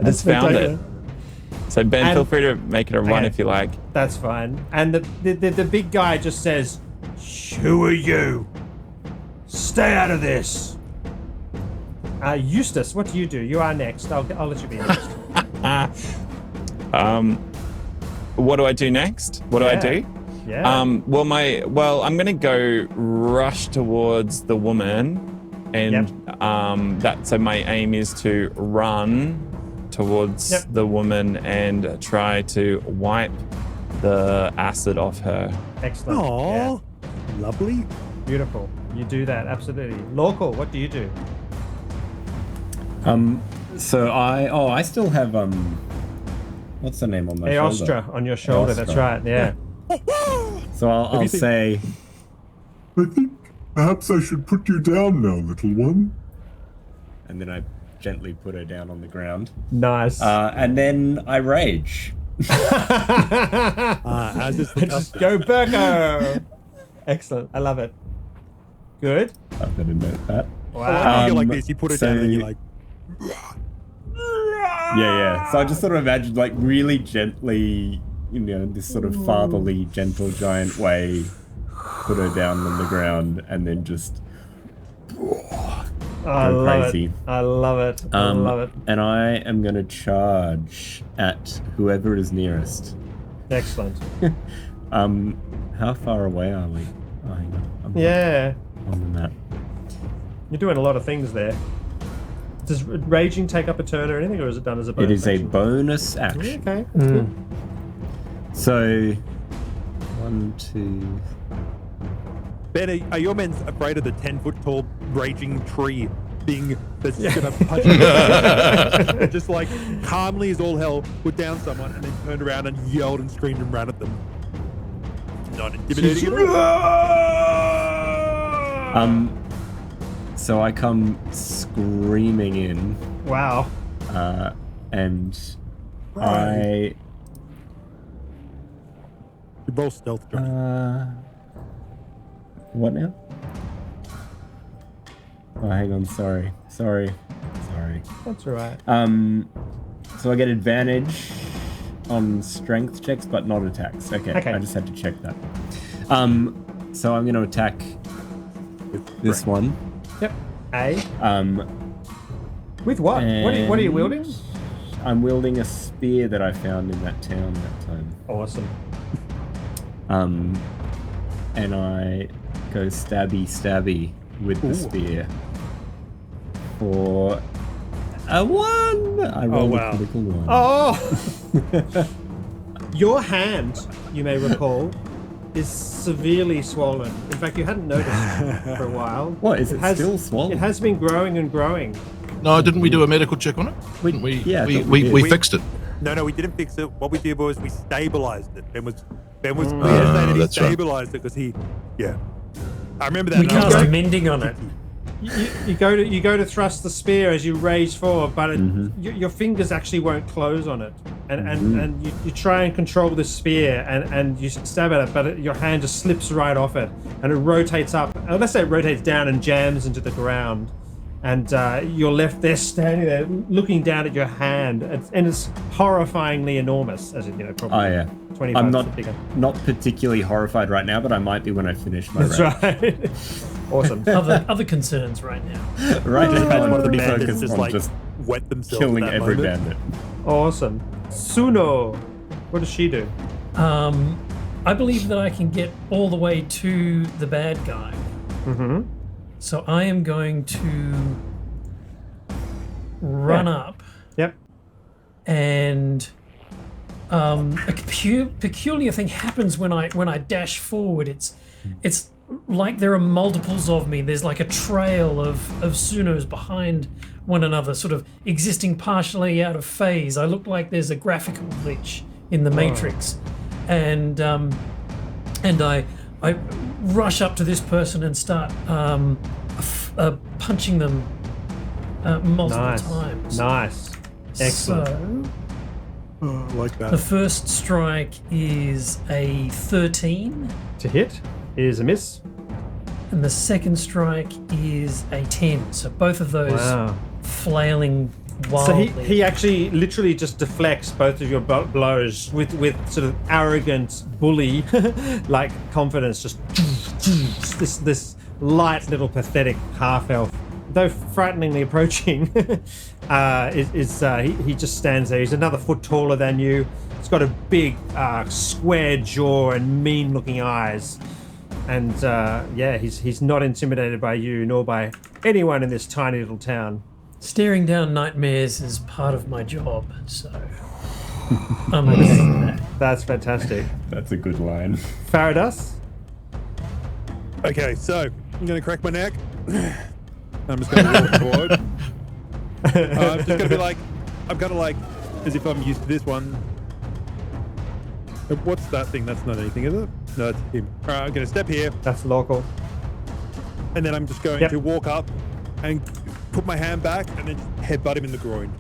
just found it. So Ben, feel free to make it a 1 if you like. That's fine. And the big guy just says, "Who are you? Stay out of this." Eustace, what do you do? You are next. I'll let you be next. What do I do next? What do I do? Yeah. Well, I'm gonna go rush towards the woman, and so my aim is to run towards the woman and try to wipe the acid off her. Excellent. Aww, lovely. Beautiful. You do that, absolutely. Local, what do you do? So I still have what's the name on my shoulder? Eostra on your shoulder. Eostra. That's right. Yeah. So I'll say, I think perhaps I should put you down now, little one. and then I gently put her down on the ground. Nice. And then I rage. Just go Burko. Excellent. I love it. Good. I'm gonna note that. Wow. You like this, you put it down and you're like... Yeah. So I just sort of imagined like really gently, this sort of fatherly, gentle giant way, put her down on the ground and then just I go love crazy. it. I love it. I love it. And I am going to charge at whoever is nearest. Excellent. How far away are we? Oh, hang on. I'm on the map. You're doing a lot of things there. Does raging take up a turn or anything, or is it done as a bonus It is action? a bonus action. Yeah, okay, that's good. So, 1, 2... Ben, are your men afraid of the 10-foot-tall raging tree that's gonna punch you? And just like calmly as all hell, put down someone and then turned around and yelled and screamed and ran at them. Not intimidating at all. So I come screaming in. Wow. And I... You roll stealth, Johnny. What now? Oh, hang on. Sorry. That's all right. So I get advantage on strength checks, but not attacks. Okay. I just had to check that. So I'm going to attack with this one. Yep. With what? What are you wielding? I'm wielding a spear that I found in that town that time. Awesome. And I go stabby with the spear for a 1. I rolled a critical 1. Oh! Your hand, you may recall, is severely swollen. In fact, you hadn't noticed for a while. What, is it still swollen? It has been growing and growing. No, didn't we do a medical check on it? Didn't we? Yeah, we fixed it. No, we didn't fix it. What we did was we stabilized it. Ben was clear to say that he that's right. stabilized it because I remember that. We cast mending on it. you go to thrust the spear as you rage forward, but your fingers actually won't close on it, and you try and control the spear, and you stab at it, but your hand just slips right off it, and it rotates up. Let's say it rotates down and jams into the ground, and you're left there standing there looking down at your hand, and it's horrifyingly enormous, as it probably. Oh yeah. 25 I'm not particularly horrified right now, but I might be when I finish my That's right. Awesome. Other concerns right now. Right now, I'm One of the pretty bandits focused on just wet themselves killing at that every moment. bandit. Awesome. Suno, what does she do? I believe that I can get all the way to the bad guy. Mm-hmm. So I am going to run up. Yep. And a peculiar thing happens when I dash forward. It's like there are multiples of me. There's like a trail of Sunos behind one another, sort of existing partially out of phase. I look like there's a graphical glitch in the Matrix, and I rush up to this person and start punching them multiple times. Nice. Excellent. So, Like that. the first strike is a 13, To hit is a miss. and the second strike is a 10. So both of those flailing So wildly. he actually literally just deflects both of your blows with sort of arrogant bully like confidence. Just this light little pathetic half elf, though frighteningly approaching, he just stands there. He's another foot taller than you. He's got a big square jaw and mean looking eyes. And he's not intimidated by you nor by anyone in this tiny little town. Staring down nightmares is part of my job, so I'm okay with that. That's fantastic. That's a good line. Faradas? Okay, so I'm going to crack my neck. I'm just going to walk forward. I'm just going to be like, I'm kind of like, as if I'm used to this one. What's that thing? That's not anything, is it? No, it's him. All right, I'm going to step here. That's local. And then I'm just going to walk up and put my hand back and then headbutt him in the groin.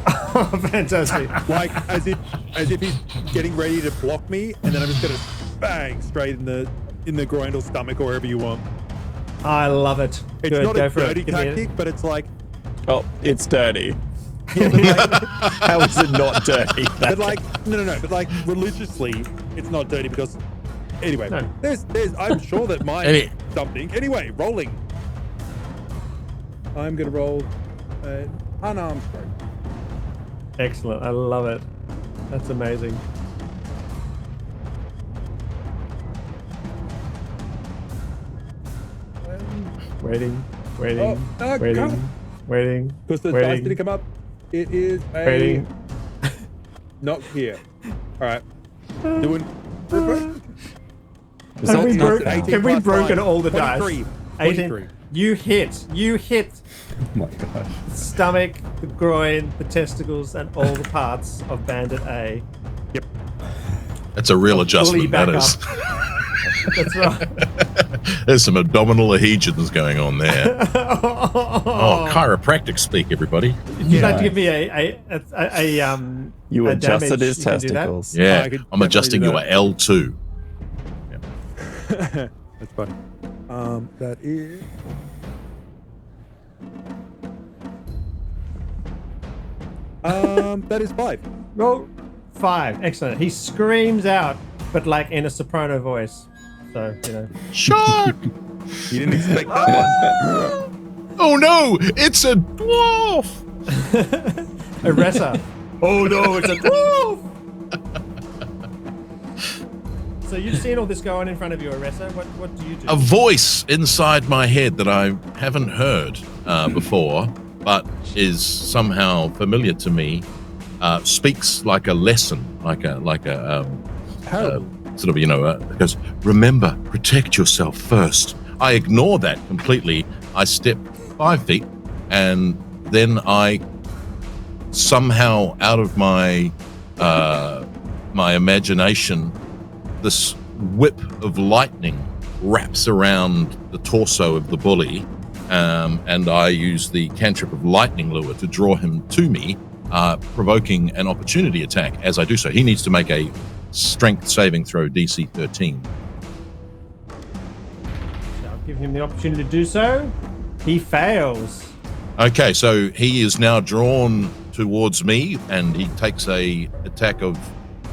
Oh, fantastic. Like, as if he's getting ready to block me, and then I'm just going to bang straight in the groin or stomach or wherever you want. I love it. It's Good, not go a for it. dirty Give me tactic, but it's like, Oh, it's dirty. yeah, but like, How is it not dirty? but like, no, but like religiously, it's not dirty because, anyway, No. there's, I'm sure that mine something. Anyway, rolling. I'm gonna roll an unarmed strike. Excellent. I love it. That's amazing. Waiting. Because the dice didn't come up. It is a Waiting. not here. All right, doing. Have we, Results have not we plus broken 5, all the dice? 23. 18. 23. You hit Oh my gosh. the stomach, the groin, the testicles, and all the parts of Bandit A. Yep. That's a real Fully adjustment, back that is. That's right. There's some abdominal adhesions going on there. Oh, chiropractic speak, everybody. You'd like to give me You a adjusted damage, his you can do that? testicles. Yeah, I could I'm definitely adjusting do your that. L2. That's funny. That is. That is 5. Roll 5. Excellent. He screams out, but like in a soprano voice. So, you know. Shark! You didn't expect that one. Oh no, it's a dwarf! Aressa. Oh no, it's a dwarf! So you've seen all this go on in front of you, Aressa. What do you do? A voice inside my head that I haven't heard before, but is somehow familiar to me, speaks like a lesson, like a sort of, because remember, protect yourself first. I ignore that completely. I step 5 feet, and then I somehow, out of my my imagination, this whip of lightning wraps around the torso of the bully, and I use the cantrip of lightning lure to draw him to me, provoking an opportunity attack. As I do so, he needs to make a strength saving throw, DC 13. I'll give him the opportunity to do so. He fails. Okay, so he is now drawn towards me, and he takes an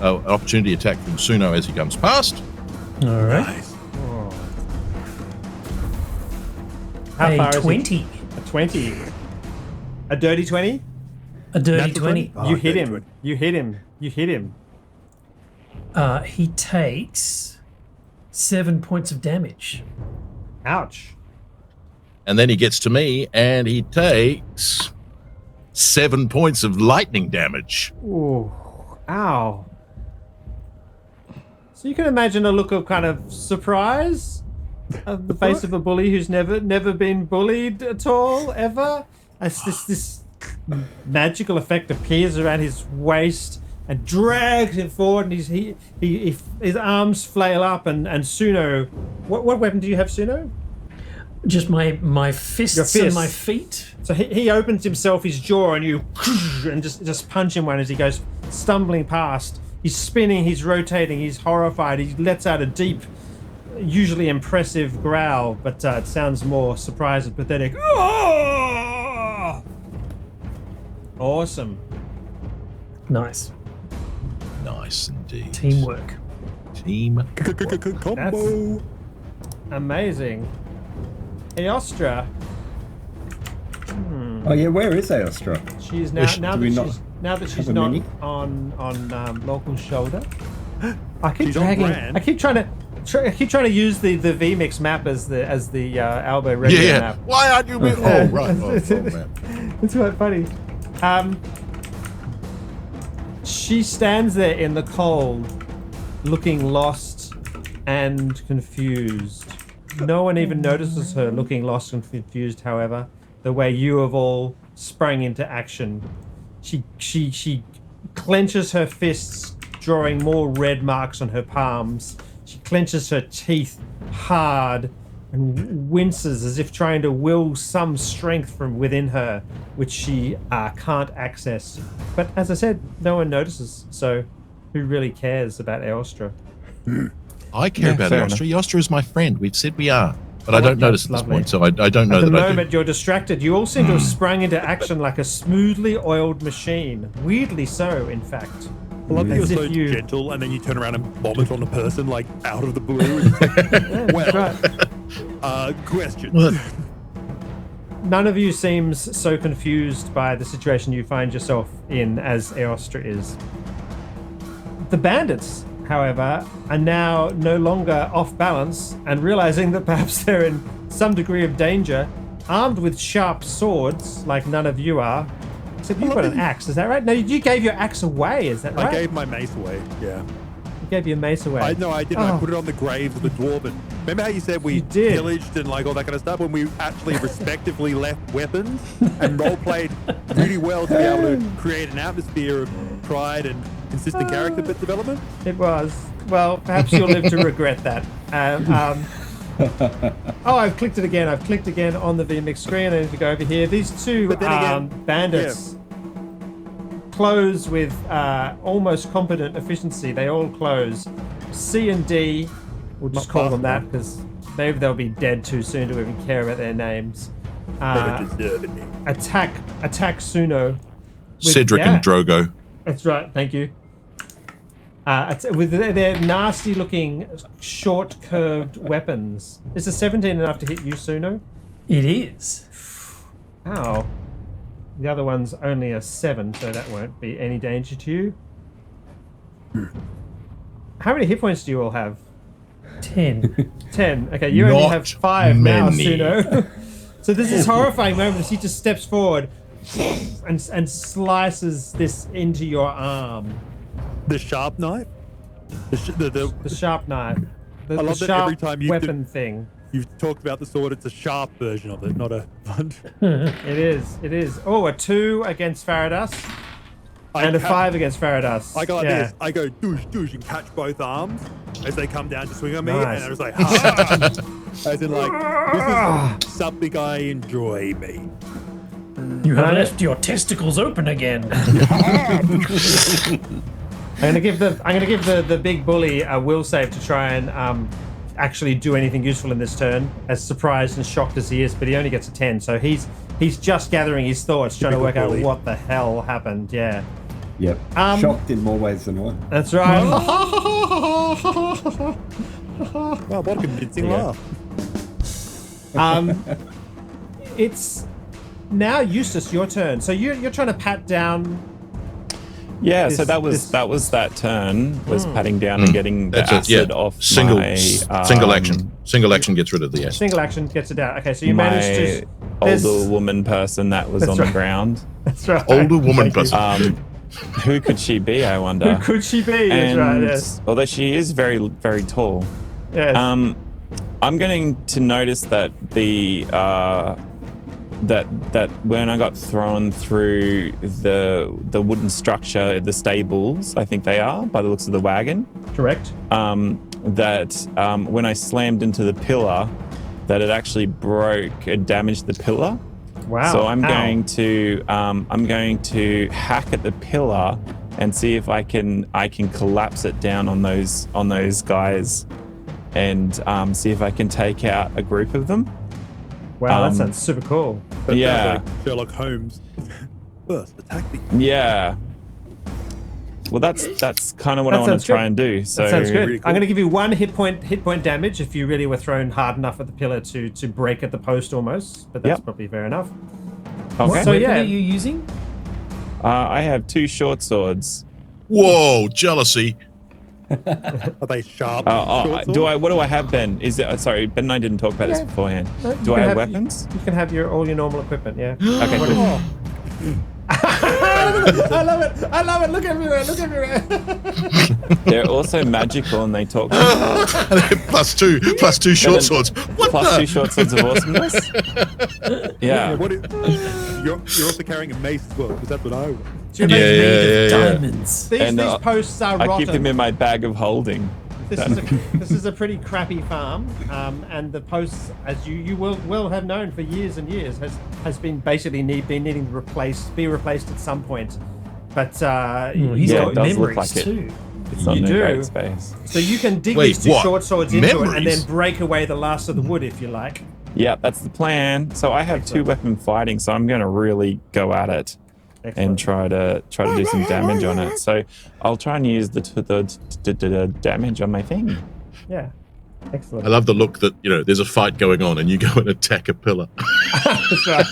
opportunity attack from Suno as he comes past. All right. Nice. How far A is it? 20. A 20. A dirty 20? A dirty Natural 20. Oh, You hit dirty him. 20. You hit him. You hit him. He takes 7 points of damage. Ouch. And then he gets to me, and he takes 7 points of lightning damage. Ooh. Ow. So you can imagine a look of kind of surprise on the face of a bully who's never been bullied at all, ever. As this magical effect appears around his waist and drags him forward, and his arms flail up, and Suno... What weapon do you have, Suno? Just my fists Your and fists. my feet. So he opens himself his jaw, and you and just punch him one as he goes stumbling past. He's spinning, he's rotating, he's horrified. He lets out a deep, usually impressive growl, but it sounds more surprised and pathetic. Oh! Awesome. Nice. Nice indeed. Teamwork. Team. Combo. Amazing. Eostra. Oh yeah, where is Eostra? She's now that she's a not mini? on Local's shoulder. I keep She's on dragging. brand. I keep trying to use the VMix map as the Albo regular Yeah. map. Why aren't you? Oh, right. Oh, man. It's quite funny. She stands there in the cold, looking lost and confused. No one even notices her looking lost and confused, however, the way you have all sprang into action. She clenches her fists, drawing more red marks on her palms. She clenches her teeth hard and winces as if trying to will some strength from within her, which she can't access. But as I said, no one notices, so who really cares about Eostra? I care about fair Eostra. Eostra is my friend. We've said we are. But I don't notice at this lovely. point, so I don't know At the that I moment do. you're distracted, you all seem to have sprung into action like a smoothly oiled machine. Weirdly so, in fact. I love that you're As if so you- gentle, and then you turn around and vomit on a person like out of the blue. That's right. Question. None of you seems so confused by the situation you find yourself in as Eostra is. The bandits, however, are now no longer off balance and realizing that perhaps they're in some degree of danger, armed with sharp swords, like none of you are. Except you've got an axe, is that right? No, you gave your axe away, is that right? I gave my mace away. Yeah. You gave your mace away. I didn't. I Oh. put it on the graves of the dwarven. Remember how you said we You did. pillaged and like all that kind of stuff when we actually respectively left weapons and role played really well to be able to create an atmosphere of pride and consistent character development. It was. Well, perhaps you'll live to regret that. Oh, I've clicked it again. I've clicked again on the VMix screen. I need to go over here. These two But then again, bandits close with almost competent efficiency. They all close. C and D, we'll just Not call fast them that enough. because maybe they'll be dead too soon to even care about their names. They deserve it. Attack Suno. with- Cedric yeah. and Drogo. That's right, thank you. With their nasty-looking, short, curved weapons. Is a 17 enough to hit you, Suno? It is. Ow. The other one's only a 7, so that won't be any danger to you. How many hit points do you all have? 10. 10. Okay, you only Not have 5 now, many. Suno. So this is horrifying moment as he just steps forward and slices this into your arm. The sharp knife. The sharp knife. I The love that sharp every time you weapon thing. You've talked about the sword. It's a sharp version of it, not a blunt. It is. Oh, a 2 against Faradas and a 5 against Faradas. I go like Yeah. this. I go douche and catch both arms as they come down to swing on me, Nice. and I was like, ha! As in, like, this is something I enjoy, mate. You have left your testicles open again. I'm gonna give the big bully a will save to try and actually do anything useful in this turn. As surprised and shocked as he is, but he only gets a 10, so he's just gathering his thoughts, trying to work out what the hell happened. Yeah. Yep. Shocked in more ways than one. That's right. Wow, what a convincing laugh. It's now Eustace, your turn. So you're trying to pat down. Yeah, so that was that turn was patting down and getting the acid off single my action gets rid of the acid. Single action gets it out. Okay, so you managed to. Older woman person that was on the ground. That's right. Older woman person. Who could she be? I wonder. Who could she be? That's right. Yes. Although she is very, very tall. Yes. I'm going to notice that the that when I got thrown through the wooden structure, the stables, I think they are by the looks of the wagon. Correct. That when I slammed into the pillar, that it actually broke and damaged the pillar. Wow. So I'm going to hack at the pillar and see if I can collapse it down on those guys, and see if I can take out a group of them. Wow, that sounds super cool. That Yeah. sounds like Sherlock Holmes. First, attack the. Yeah. Well, that's kind of what I want to try and do. So that sounds good. Really cool. I'm going to give you 1 hit point damage if you really were thrown hard enough at the pillar to break at the post almost. But that's probably fair enough. Okay. What weapon are you using? I have 2 short swords. Whoa, jealousy. Are they sharp? What do I have, Ben? Is it? Sorry, Ben and I didn't talk about this beforehand. Do I have weapons? You can have all your normal equipment. Yeah. Okay. Cool. I love it. Look everywhere. They're also magical and they talk. plus two short swords. What Plus the? 2 short swords of awesomeness. Yeah. You're also carrying a mace as well, because that's what I want. Yeah. Diamonds. These posts are rotten. I keep them in my bag of holding. This is a pretty crappy farm, and the posts, as you will have known for years and years, has been basically been needing to be replaced at some point. But he's got it does look memories like it. too. It's not You in a do. great space. So you can dig Wait, these 2 what? short swords into it and Memories? then break away the last of the wood if you like. Yeah, that's the plan. So I have 2 weapon fighting, so I'm going to really go at it. Excellent. And try to do some damage on it. So I'll try and use the damage on my thing. Yeah. Excellent. I love the look that, there's a fight going on and you go and attack a pillar. That's right.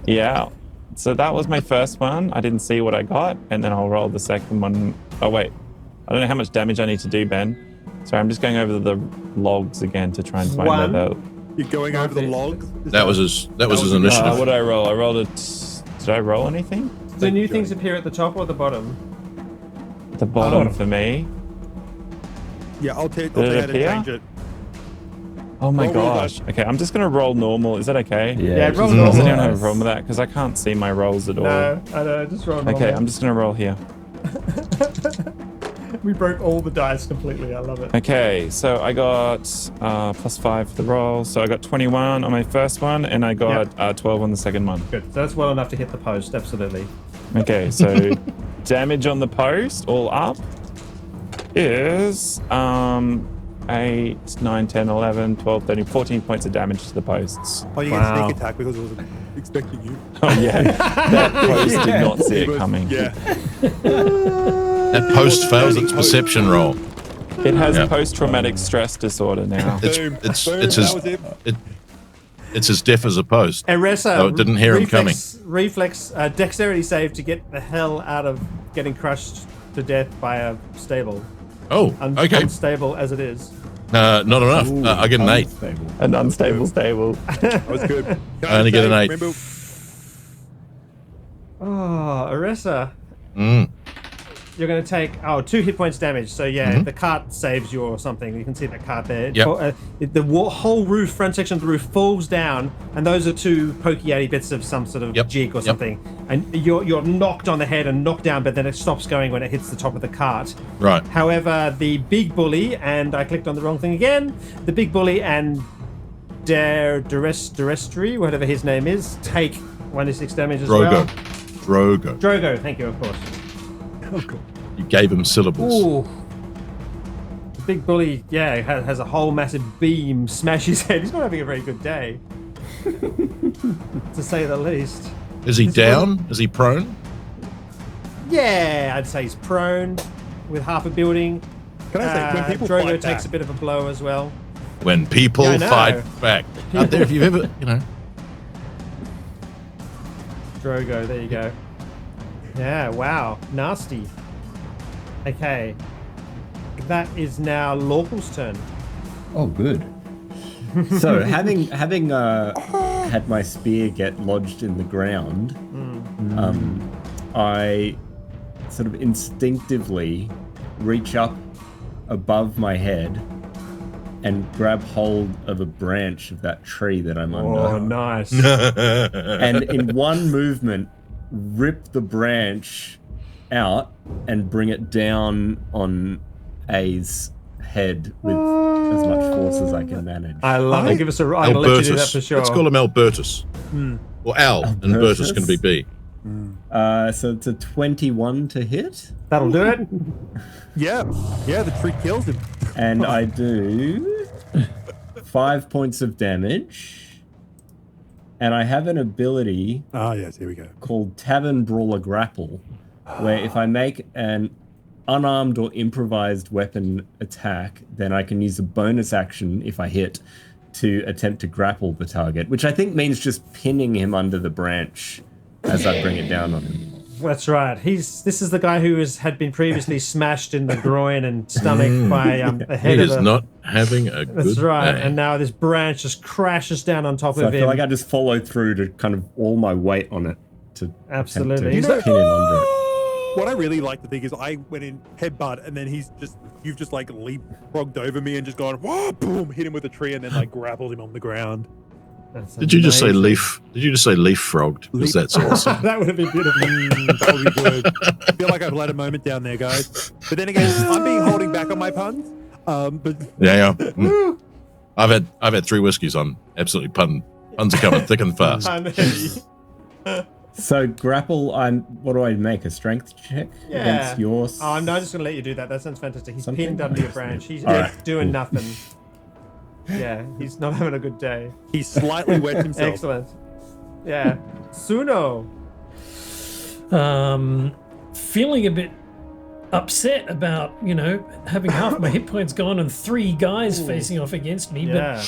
Yeah. So that was my first one. I didn't see what I got, and then I'll roll the second one. Oh wait, I don't know how much damage I need to do, Ben. Sorry, I'm just going over the logs again to try and find where the. You're going over the logs? That was his initiative. What did I roll? I rolled a. Did I roll anything? Do new things appear at the top or the bottom? The bottom for me. Yeah, I'll tell you Did it how to appear? change it. Oh my Roll gosh. Okay, I'm just gonna roll normal. Is that okay? Yeah, roll Does normal. anyone have a problem with that? Because I can't see my rolls at all. No, I know. Just roll normal. Okay, I'm just gonna roll here. We broke all the dice completely. I love it. Okay, so I got +5 for the roll. So I got 21 on my first one, and I got 12 on the second one. Good. So that's well enough to hit the post. Absolutely. Okay, so damage on the post, all up, is 8, 9, 10, 11, 12, 13, 14 points of damage to the posts. Oh, you get sneak attack because I wasn't expecting you. Oh, yeah. That post did not see it coming. Yeah. That post fails its perception roll. It has post-traumatic stress disorder now. It's as deaf as a post. Eresa, Oh, it didn't hear him coming. Reflex, dexterity save to get the hell out of getting crushed to death by a stable. Oh, okay. Unstable as it is. Not enough. I get an 8. An unstable stable. That was good. I only get an 8. Remember, Oh, Eresa. you're going to take 2 hit points damage. So yeah, the cart saves you or something. You can see that cart there. Yep. Whole roof, front section of the roof falls down, and those are 2 pokey bits of some sort of jig or something. And you're knocked on the head and knocked down, but then it stops going when it hits the top of the cart. Right. However, the big bully, and I clicked on the wrong thing again, the big bully and Durestri, whatever his name is, take 1d6 damage as well. Drogo, thank you, of course. Oh, cool. You gave him syllables. Ooh. The big bully, has a whole massive beam smash his head. He's not having a very good day, to say the least. Is he down? Is he prone? Yeah, I'd say he's prone with half a building. Can I say, when people Drogo fight takes back, a bit of a blow as well. When people Yeah, I know. fight back. Out there, if you've ever, Drogo, there you go. Yeah, wow, nasty. Okay, that is now Lawful's turn. Oh, good. So, having had my spear get lodged in the ground, I sort of instinctively reach up above my head and grab hold of a branch of that tree that I'm under. Oh, nice. And in one movement, rip the branch out and bring it down on A's head with as much force as I can manage. I love it. Give us a I'm gonna let you do that for sure. Let's call him Albertus. Or Al, and Bertus can be B. So it's a 21 to hit. That'll do it. yeah, the tree kills him. And I do 5 points of damage. And I have an ability yes, here we go. called Tavern, Brawler, Grapple, where if I make an unarmed or improvised weapon attack, then I can use a bonus action if I hit to attempt to grapple the target, which I think means just pinning him under the branch as I bring it down on him. That's right. This is the guy who had been previously smashed in the groin and stomach by a head He of is not having a good That's right. day. And now this branch just crashes down on top So of I feel him. like I just followed through to kind of all my weight on it to Absolutely. attempt to pin him under it. What I really like to think is I went in headbutt, and then you've just like leapfrogged over me and just gone, whoa, boom, hit him with a tree, and then like grappled him on the ground. Did you just say leaf? Did you just say leaf frogged? Because that's awesome. That would have been beautiful. That would be good. I feel like I've let a moment down there, guys. But then again, I'm being holding back on my puns. But Yeah. I've had 3 whiskeys on. Absolutely puns are coming thick and fast. So grapple, what do I make? A strength check against yours? Oh, I'm just going to let you do that. That sounds fantastic. He's Something? pinned under your branch. He's All doing right, nothing. Yeah, he's not having a good day. he slightly wet himself. Excellent. Yeah. Suno. Feeling a bit upset about, having half my hit points gone and 3 guys facing off against me. Yeah,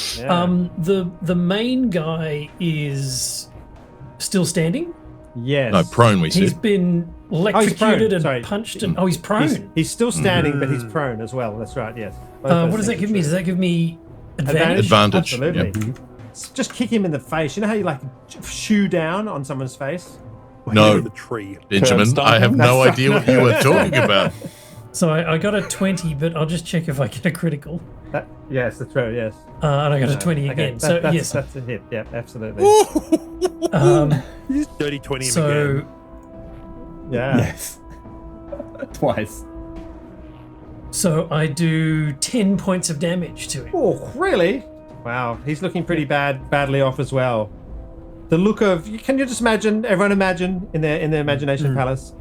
The main guy is still standing. Yes. No, prone, we He's said. been electrocuted and Sorry. punched and he's prone. He's still standing, but he's prone as well. That's right, yes. What does that give me? Does that give me advantage? Advantage. Absolutely. Yep. Just kick him in the face. You know how you like shoe down on someone's face? No. The tree. Benjamin, I have no idea what you were talking about. So I got a 20, but I'll just check if I get a critical. Yes, that's right, yes. And I got a 20 again. Okay, So that's a hit. Yeah, absolutely. Dirty 20 him So again. Yeah. Yes. Twice. So I do 10 points of damage to him. Oh, really? Wow, he's looking pretty badly off as well. The look of can you just imagine? Everyone imagine in their imagination palace,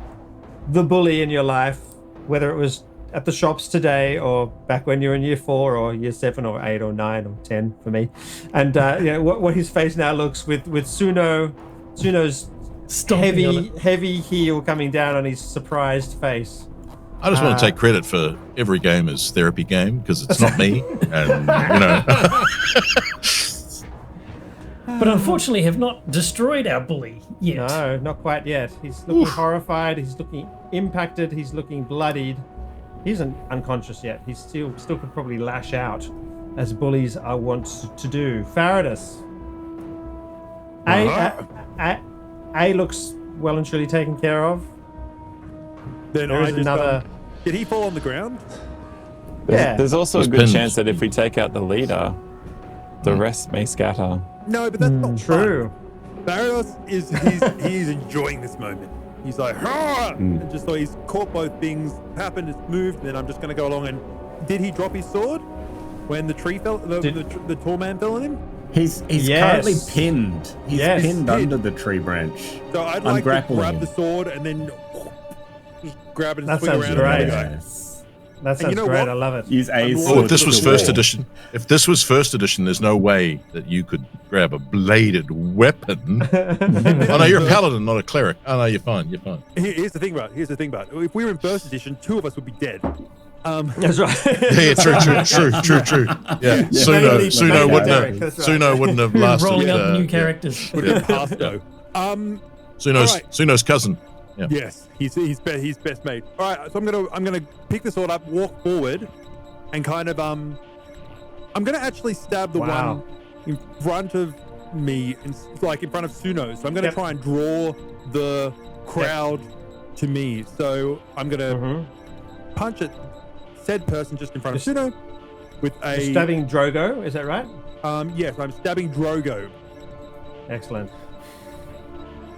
the bully in your life, whether it was at the shops today or back when you were in year 4 or year 7 or 8 or 9 or 10 for me, and what his face now looks with Suno's heavy heel coming down on his surprised face. I just want to take credit for every game as therapy game because it's not me, and But unfortunately have not destroyed our bully yet. No, not quite yet. He's looking horrified. He's looking impacted. He's looking bloodied. He isn't unconscious yet. He still could probably lash out, as bullies are wont to do. Faradis. A looks well and truly taken care of. then There I is just another. did he fall on the ground? There's also a There's good pins. chance that if we take out the leader, the rest may scatter. No, but that's not True. fun. Barrios he's enjoying this moment. He's like, and just so he's caught both things happen, it's moved, and then I'm just going to go along. And did he drop his sword when the tree fell? The tall man fell on him. He's currently pinned. He's pinned under the tree branch. So I'd like to grappling grab him. the sword and then just grab it and That swing sounds around. great. And go. Yes. That sounds you know great. what? I love it. Use A's. Oh, if this was Sword. first edition, there's no way that you could grab a bladed weapon. Oh no, you're a paladin, not a cleric. Oh no, you're fine. You're fine. Here's the thing about it. If we were in first edition, 2 of us would be dead. That's right. Yeah, true. Yeah, Suno wouldn't have lasted. Rolling up new characters. Would have passed though. Suno's cousin. Yeah. Yes, he's best mate. All right, so I'm gonna pick the sword up, walk forward, and kind of I'm gonna actually stab the one in front of me, like in front of Suno. So I'm gonna try and draw the crowd to me. So I'm gonna punch at said person just in front of Suno with a You're stabbing Drogo. Is that right? Yes, I'm stabbing Drogo. Excellent.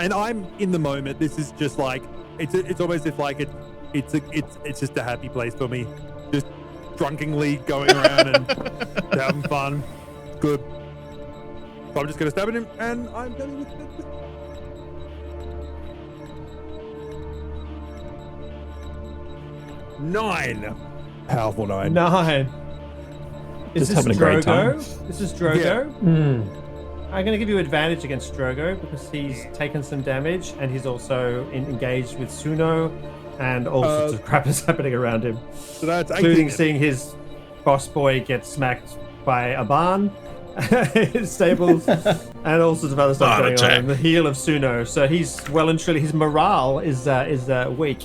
And I'm in the moment. This is just like it's almost if like it's just a happy place for me, just drunkenly going around and having fun. Good. So I'm just gonna stab at him, and I'm going with this. Nine. Powerful 9. 9. Is Just this having a great time. Drogo? This is Drogo. Yeah. I'm going to give you advantage against Drogo because he's taken some damage and he's also engaged with Suno, and all sorts of crap is happening around him, So that's 18. including seeing his boss boy get smacked by a barn, his stables, and all sorts of other stuff Barn going attack. on. And the heel of Suno, so he's well and truly his morale is weak.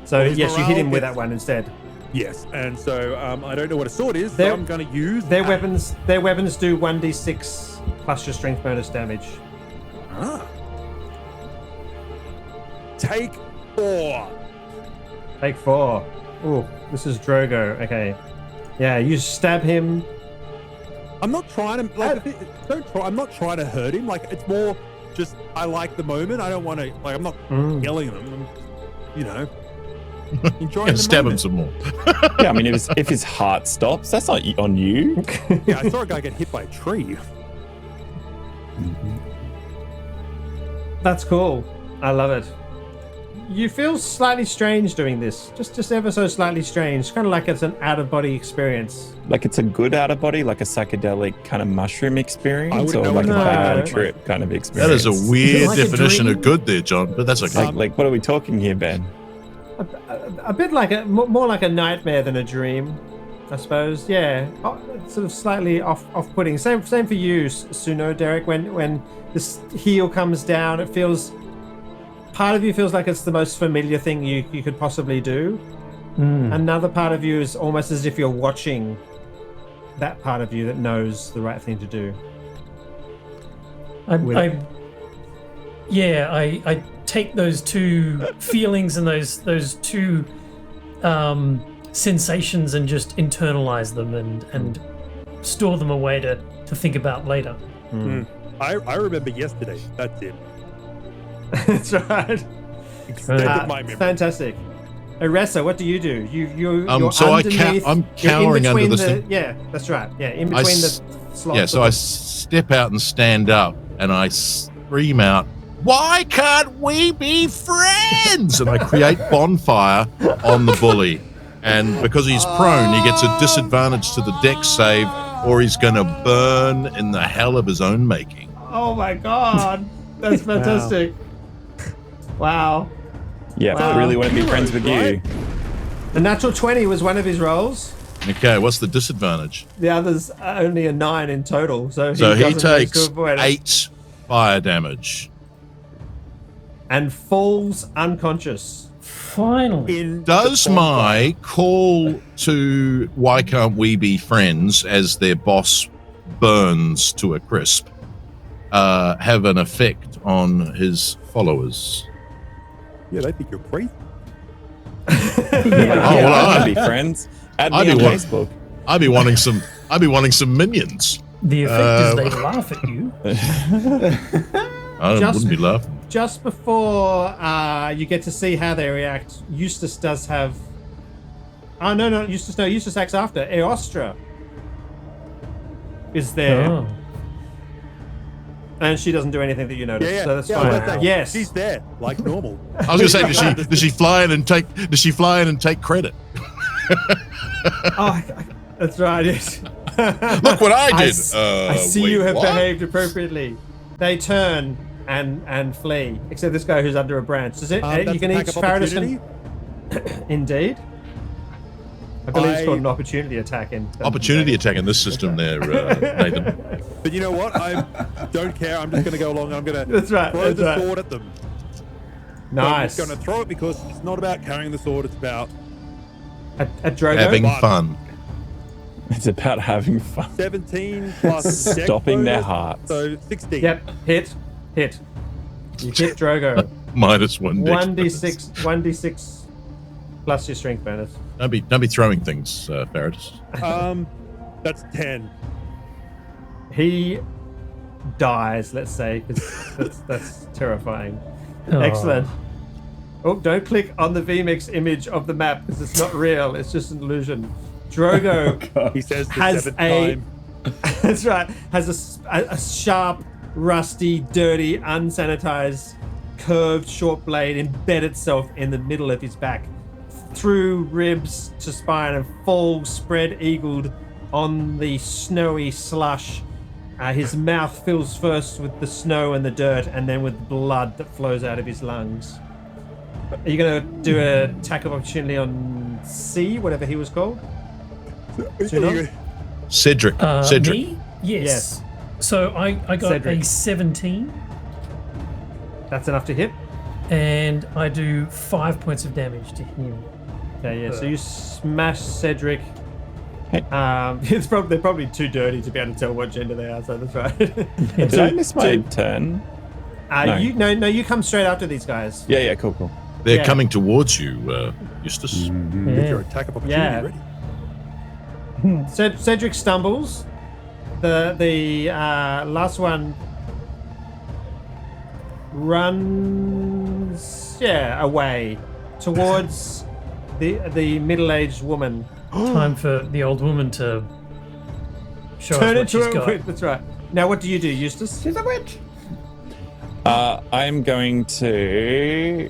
So Well, his yes, you hit him morale with gets- that one instead. Yes, and so I don't know what a sword is, so Their- I'm going to use Their weapons do 1d6 plus your strength bonus damage. Take 4. Take 4. Ooh, this is Drogo. Okay. Yeah, you stab him. I'm not trying to I'm not trying to hurt him. Like it's more just I like the moment. I don't want to like I'm not yelling at him. I'm, enjoying the Stab him moment. some more. Yeah, I mean, if his heart stops, that's not on you. Yeah, I saw a guy get hit by a tree. That's cool. I love it. You feel slightly strange doing this. Just ever so slightly strange. Kind of like it's an out-of-body experience. Like it's a good out of body, like a psychedelic kind of mushroom experience, wouldn't or know like a what bad to- trip kind of That experience. is a weird like a definition dream? of good there, John, but that's okay. Like what are we talking here, Ben? A bit like more like a nightmare than a dream, I suppose. Yeah, sort of slightly off-putting. Same for you, Suno, Derek. When this heel comes down, it feels. Part of you feels like it's the most familiar thing you could possibly do. Another part of you is almost as if you're watching that part of you that knows the right thing to do. I take those two feelings and those two sensations and just internalize them and store them away to think about later. I remember yesterday. That's it. That's right. Extended my memory. Fantastic. Eresa, what do you do? You're So underneath. I'm you're in cowering under between this the, thing. Yeah, that's right. Yeah, in between the slots. Yeah, so of I the- step out and stand up, and I scream out, "Why can't we be friends?" And I create bonfire on the bully. And because he's prone, he gets a disadvantage to the dex save, or he's going to burn in the hell of his own making. Oh my god, that's fantastic! Wow. Yeah, Wow. I really want to be friends with you. The natural 20 was one of his rolls. Okay, what's the disadvantage? The others are only a 9 in total, so So he doesn't manage takes to avoid it. 8 fire damage. And falls unconscious. Finally. Does my call to "Why can't we be friends" as their boss burns to a crisp have an effect on his followers? Yeah, they think you're crazy. I want to be friends. Add me on Facebook. I'd be wanting some minions. The effect is they laugh at you. I wouldn't be laughing. Just before you get to see how they react, Eustace does have... Oh, no, Eustace. No, Eustace acts after. Eostra is there. Oh. And she doesn't do anything that you notice, Yeah, so that's yeah, fine. Yes. She's there, like normal. I was going to say, does she fly in and take credit? That's right. Yes. Look what I did. I see wait, you have what? behaved appropriately. They turn and flee, except this guy who's under a branch. Does it? You can each Faradis can... Indeed. I believe it's called an opportunity attack. Opportunity attack in this system there, Nathan. But you know what? I don't care. I'm just going to go along and I'm going to throw the sword at them. Nice. I'm just going to throw it because it's not about carrying the sword. It's about... At Drogo? Having fun. It's about having fun. 17 plus stopping their hearts. So 16. Yep. Hit. You hit Drogo. Minus 1 1d6 plus your strength bonus. Don't be throwing things, Faradis. That's 10. He dies, let's say, because that's terrifying. Oh. Excellent. Oh, don't click on the VMix image of the map because it's not real. It's just an illusion. Drogo He says the has seventh a... time. That's right. Has a sharp, rusty, dirty, unsanitized, curved short blade embed itself in the middle of his back, through ribs to spine, and falls spread-eagled on the snowy slush. His mouth fills first with the snow and the dirt, and then with blood that flows out of his lungs. Are you going to do an attack of opportunity on C, whatever he was called? Cedric. Me? Yes. So I got Cedric. a 17. That's enough to hit. And I do 5 points of damage to him. Okay, yeah. So you smash Cedric. They're probably too dirty to be able to tell what gender they are. So that's right. Did I miss my turn? No. You come straight after these guys. Yeah, cool. They're coming towards you, Eustace. Get your attack of opportunity ready. Cedric stumbles. The last one runs away towards the middle-aged woman. Time for the old woman to show Turn us what into she's a got. witch. That's right. Now, what do you do, Eustace? She's a witch. I'm going to...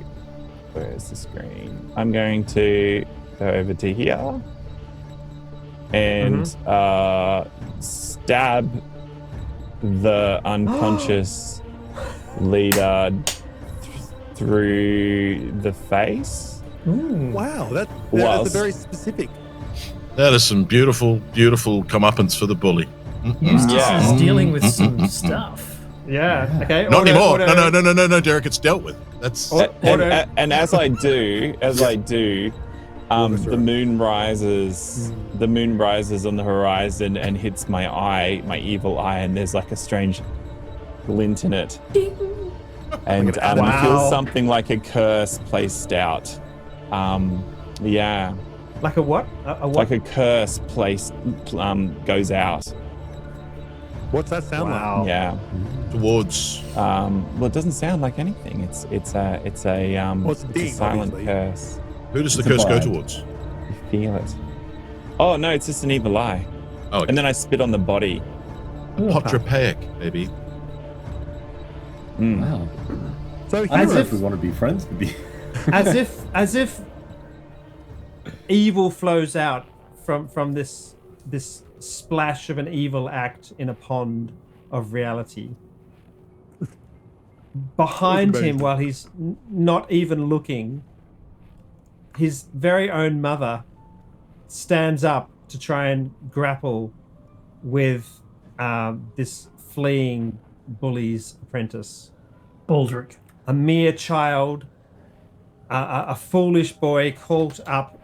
Where's the screen? I'm going to go over to here and stab the unconscious leader through the face. Wow, that's a very specific. That is some beautiful, beautiful comeuppance for the bully. Eustace is dealing with some stuff. Yeah. Okay. Not anymore. No, Derek. It's dealt with. That's. And as I do, the moon rises. The moon rises on the horizon and hits my eye, my evil eye, and there's like a strange glint in it. And I feel something like a curse placed out. Like a what? A what? Like a curse placed goes out. What's that sound like? Yeah. Towards. Well, it doesn't sound like anything. It's a silent curse. Who does the curse go towards? You feel it. Oh no, it's just an evil eye. Oh, okay. And then I spit on the body. Apotropaic, baby. Wow. So I don't know if we want to be friends with you. as if evil flows out from this splash of an evil act in a pond of reality. Behind him, while he's not even looking, his very own mother stands up to try and grapple with this fleeing bully's apprentice. Baldric. A mere child, a foolish boy caught up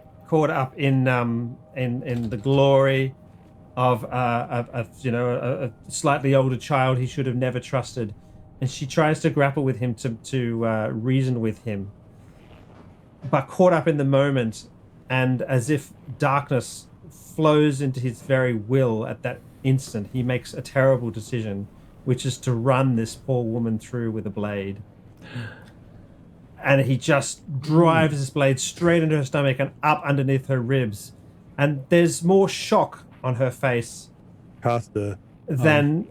in the glory of a slightly older child he should have never trusted, and she tries to grapple with him to reason with him. caught up in the moment, and as if darkness flows into his very will at that instant, he makes a terrible decision, which is to run this poor woman through with a blade. And he just drives this blade straight into her stomach and up underneath her ribs. And there's more shock on her face than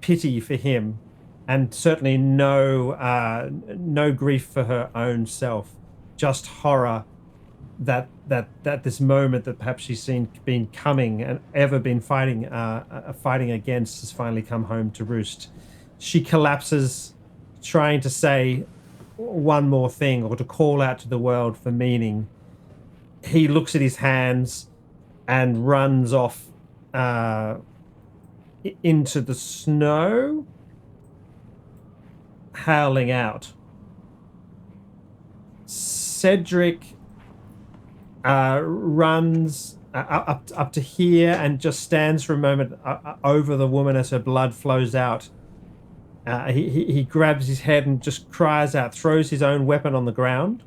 pity for him, and certainly no grief for her own self, just horror that this moment that perhaps she's been coming and ever been fighting against has finally come home to roost. She collapses, trying to say one more thing or to call out to the world for meaning. He looks at his hands and runs off into the snow, howling out. Cedric runs up to here and just stands for a moment over the woman as her blood flows out. He grabs his head and just cries out, throws his own weapon on the ground.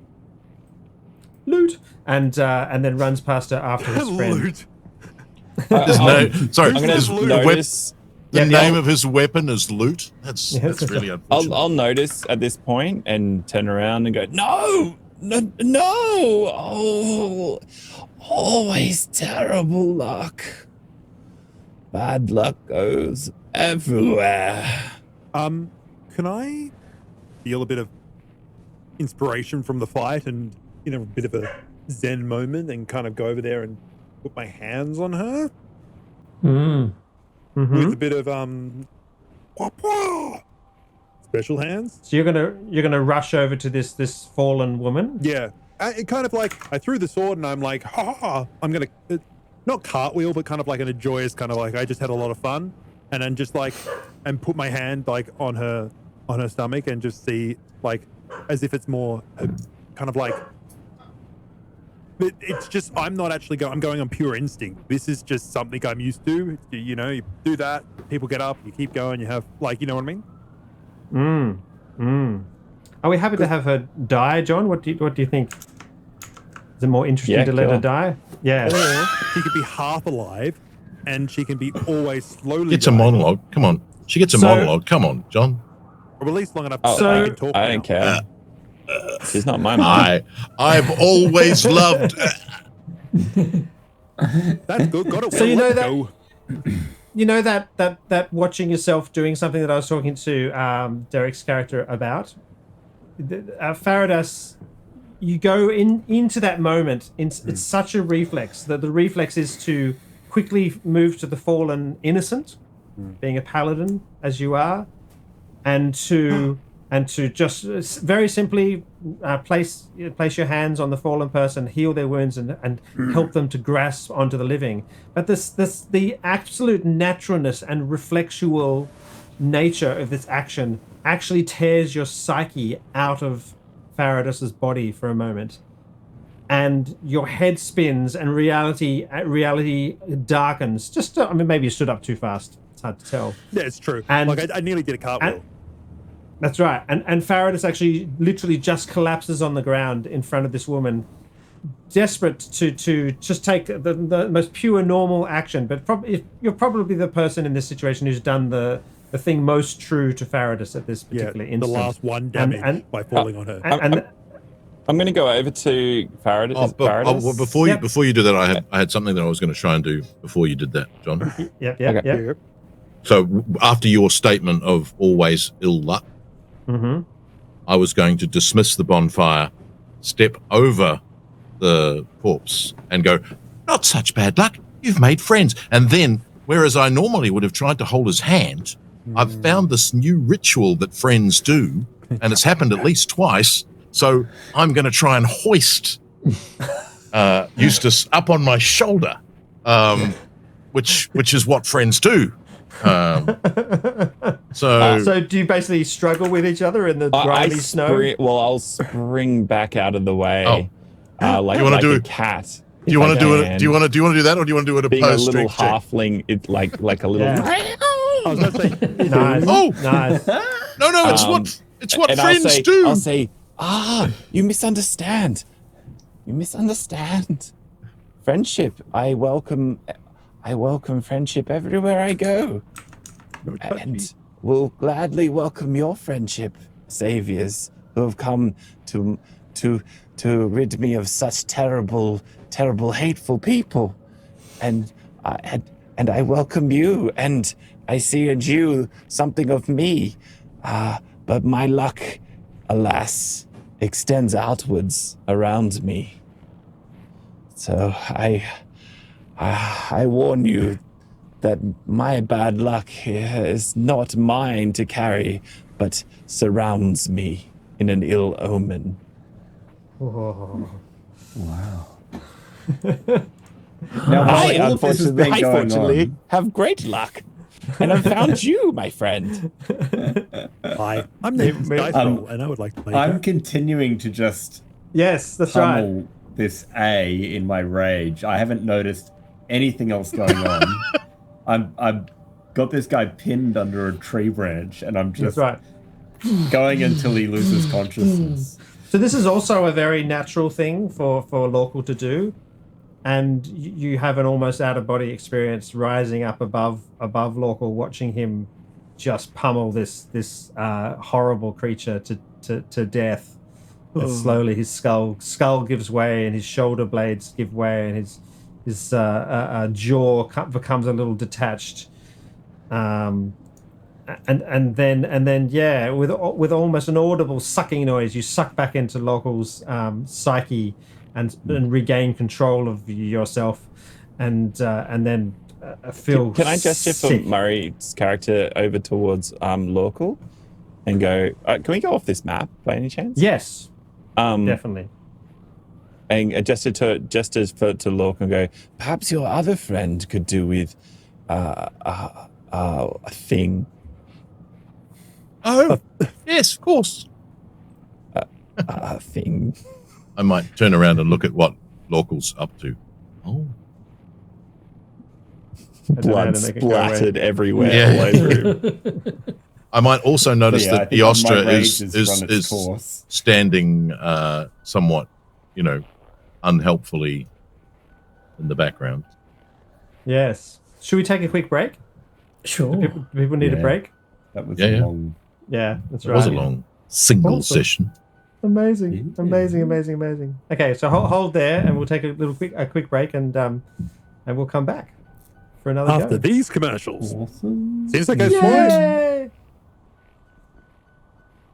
Loot! And then runs past her after his friend. Loot. The name of his weapon is Loot. That's really unfortunate. I'll notice at this point and turn around and go, no! Oh, always terrible luck. Bad luck goes everywhere. Can I feel a bit of inspiration from the fight and a bit of a zen moment and kind of go over there and put my hands on her? With a bit of special hands. So you're gonna rush over to this fallen woman? Yeah. It kind of like I threw the sword and I'm like, I'm gonna not cartwheel, but kind of like in a joyous kind of like I just had a lot of fun, and then just like and put my hand like on her stomach and just see like as if it's more kind of like it's just I'm not actually going. I'm going on pure instinct. This is just something I'm used to. You do that. People get up. You keep going. You have like, you know what I mean? Are we happy to have her die, John? What do you think? Is it more interesting to let her die? Yeah. Or she could be half alive, and she can be always slowly. It's a monologue. Come on. She gets a monologue. Come on, John. Or at least long enough so I can talk. I don't care. She's not my mom. I've always loved. That's good. Got it. So you know that watching yourself doing something that I was talking to Derek's character about. Faradas, you go into that moment. It's such a reflex that the reflex is to quickly move to the fallen innocent, being a paladin as you are, and to just very simply place your hands on the fallen person, heal their wounds, and help them to grasp onto the living. But the absolute naturalness and reflexual nature of this action actually tears your psyche out of Faradas's body for a moment, and your head spins and reality darkens. Maybe you stood up too fast. It's hard to tell. Yeah, it's true. And I nearly did a cartwheel. That's right. And Faradas actually literally just collapses on the ground in front of this woman, desperate to just take the most pure normal action. But you're probably the person in this situation who's done the thing most true to Faradas at this particular instant. The last one damage by falling on her. I'm going to go over to Faradas. Before you do that, I had something that I was going to try and do before you did that, John. Yeah. So after your statement of always ill luck, I was going to dismiss the bonfire, step over the corpse, and go, "Not such bad luck. You've made friends." And then, whereas I normally would have tried to hold his hand, I've found this new ritual that friends do, and it's happened at least twice. So I'm going to try and hoist Eustace up on my shoulder, which is what friends do. So do you basically struggle with each other in the grimy snow? I'll spring back out of the way, like a cat. Do you want to do it? Do you want to do that, or do you want to do it being a little halfling? It's like a little. Yeah. I was going to say, nice. Oh, nice. No, it's what friends do. I'll say, you misunderstand. misunderstand. Friendship. I welcome friendship everywhere I go. And will gladly welcome your friendship, saviors, who have come to rid me of such terrible, hateful people. And I welcome you, and I see in you something of me. But my luck, alas, extends outwards around me. So I warn you that my bad luck is not mine to carry, but surrounds me in an ill omen. Oh. Wow. Now, while all of this has been going on, have great luck, and I've found you, my friend. Hi, I'm named Dice Roll, and I would like to play. I'm continuing to just yes, that's pummel this A in my rage. I haven't noticed anything else going on. I've got this guy pinned under a tree branch, and I'm just going until he loses consciousness. So this is also a very natural thing for Local to do, and you have an almost out-of-body experience rising up above Local, watching him just pummel this horrible creature to death. As slowly his skull gives way, and his shoulder blades give way, and his jaw becomes a little detached, and then with almost an audible sucking noise, you suck back into Local's psyche and regain control of yourself, and then feel. Can I gesture for Murray's character over towards Local, and go? Can we go off this map by any chance? Yes, definitely. And gesture to Local and go. Perhaps your other friend could do with a thing. Oh, yes, of course. A thing. I might turn around and look at what Local's up to. Oh. Blood splattered everywhere all over him. I might also notice that Eostra is standing somewhat, unhelpfully in the background. Yes. Should we take a quick break? Sure. Do people need a break? That was a long... Yeah, that's right. It was a long single session. Amazing. Okay, so hold there, and we'll take a quick break, and we'll come back for another after go. these commercials. Awesome. Seems like a smart.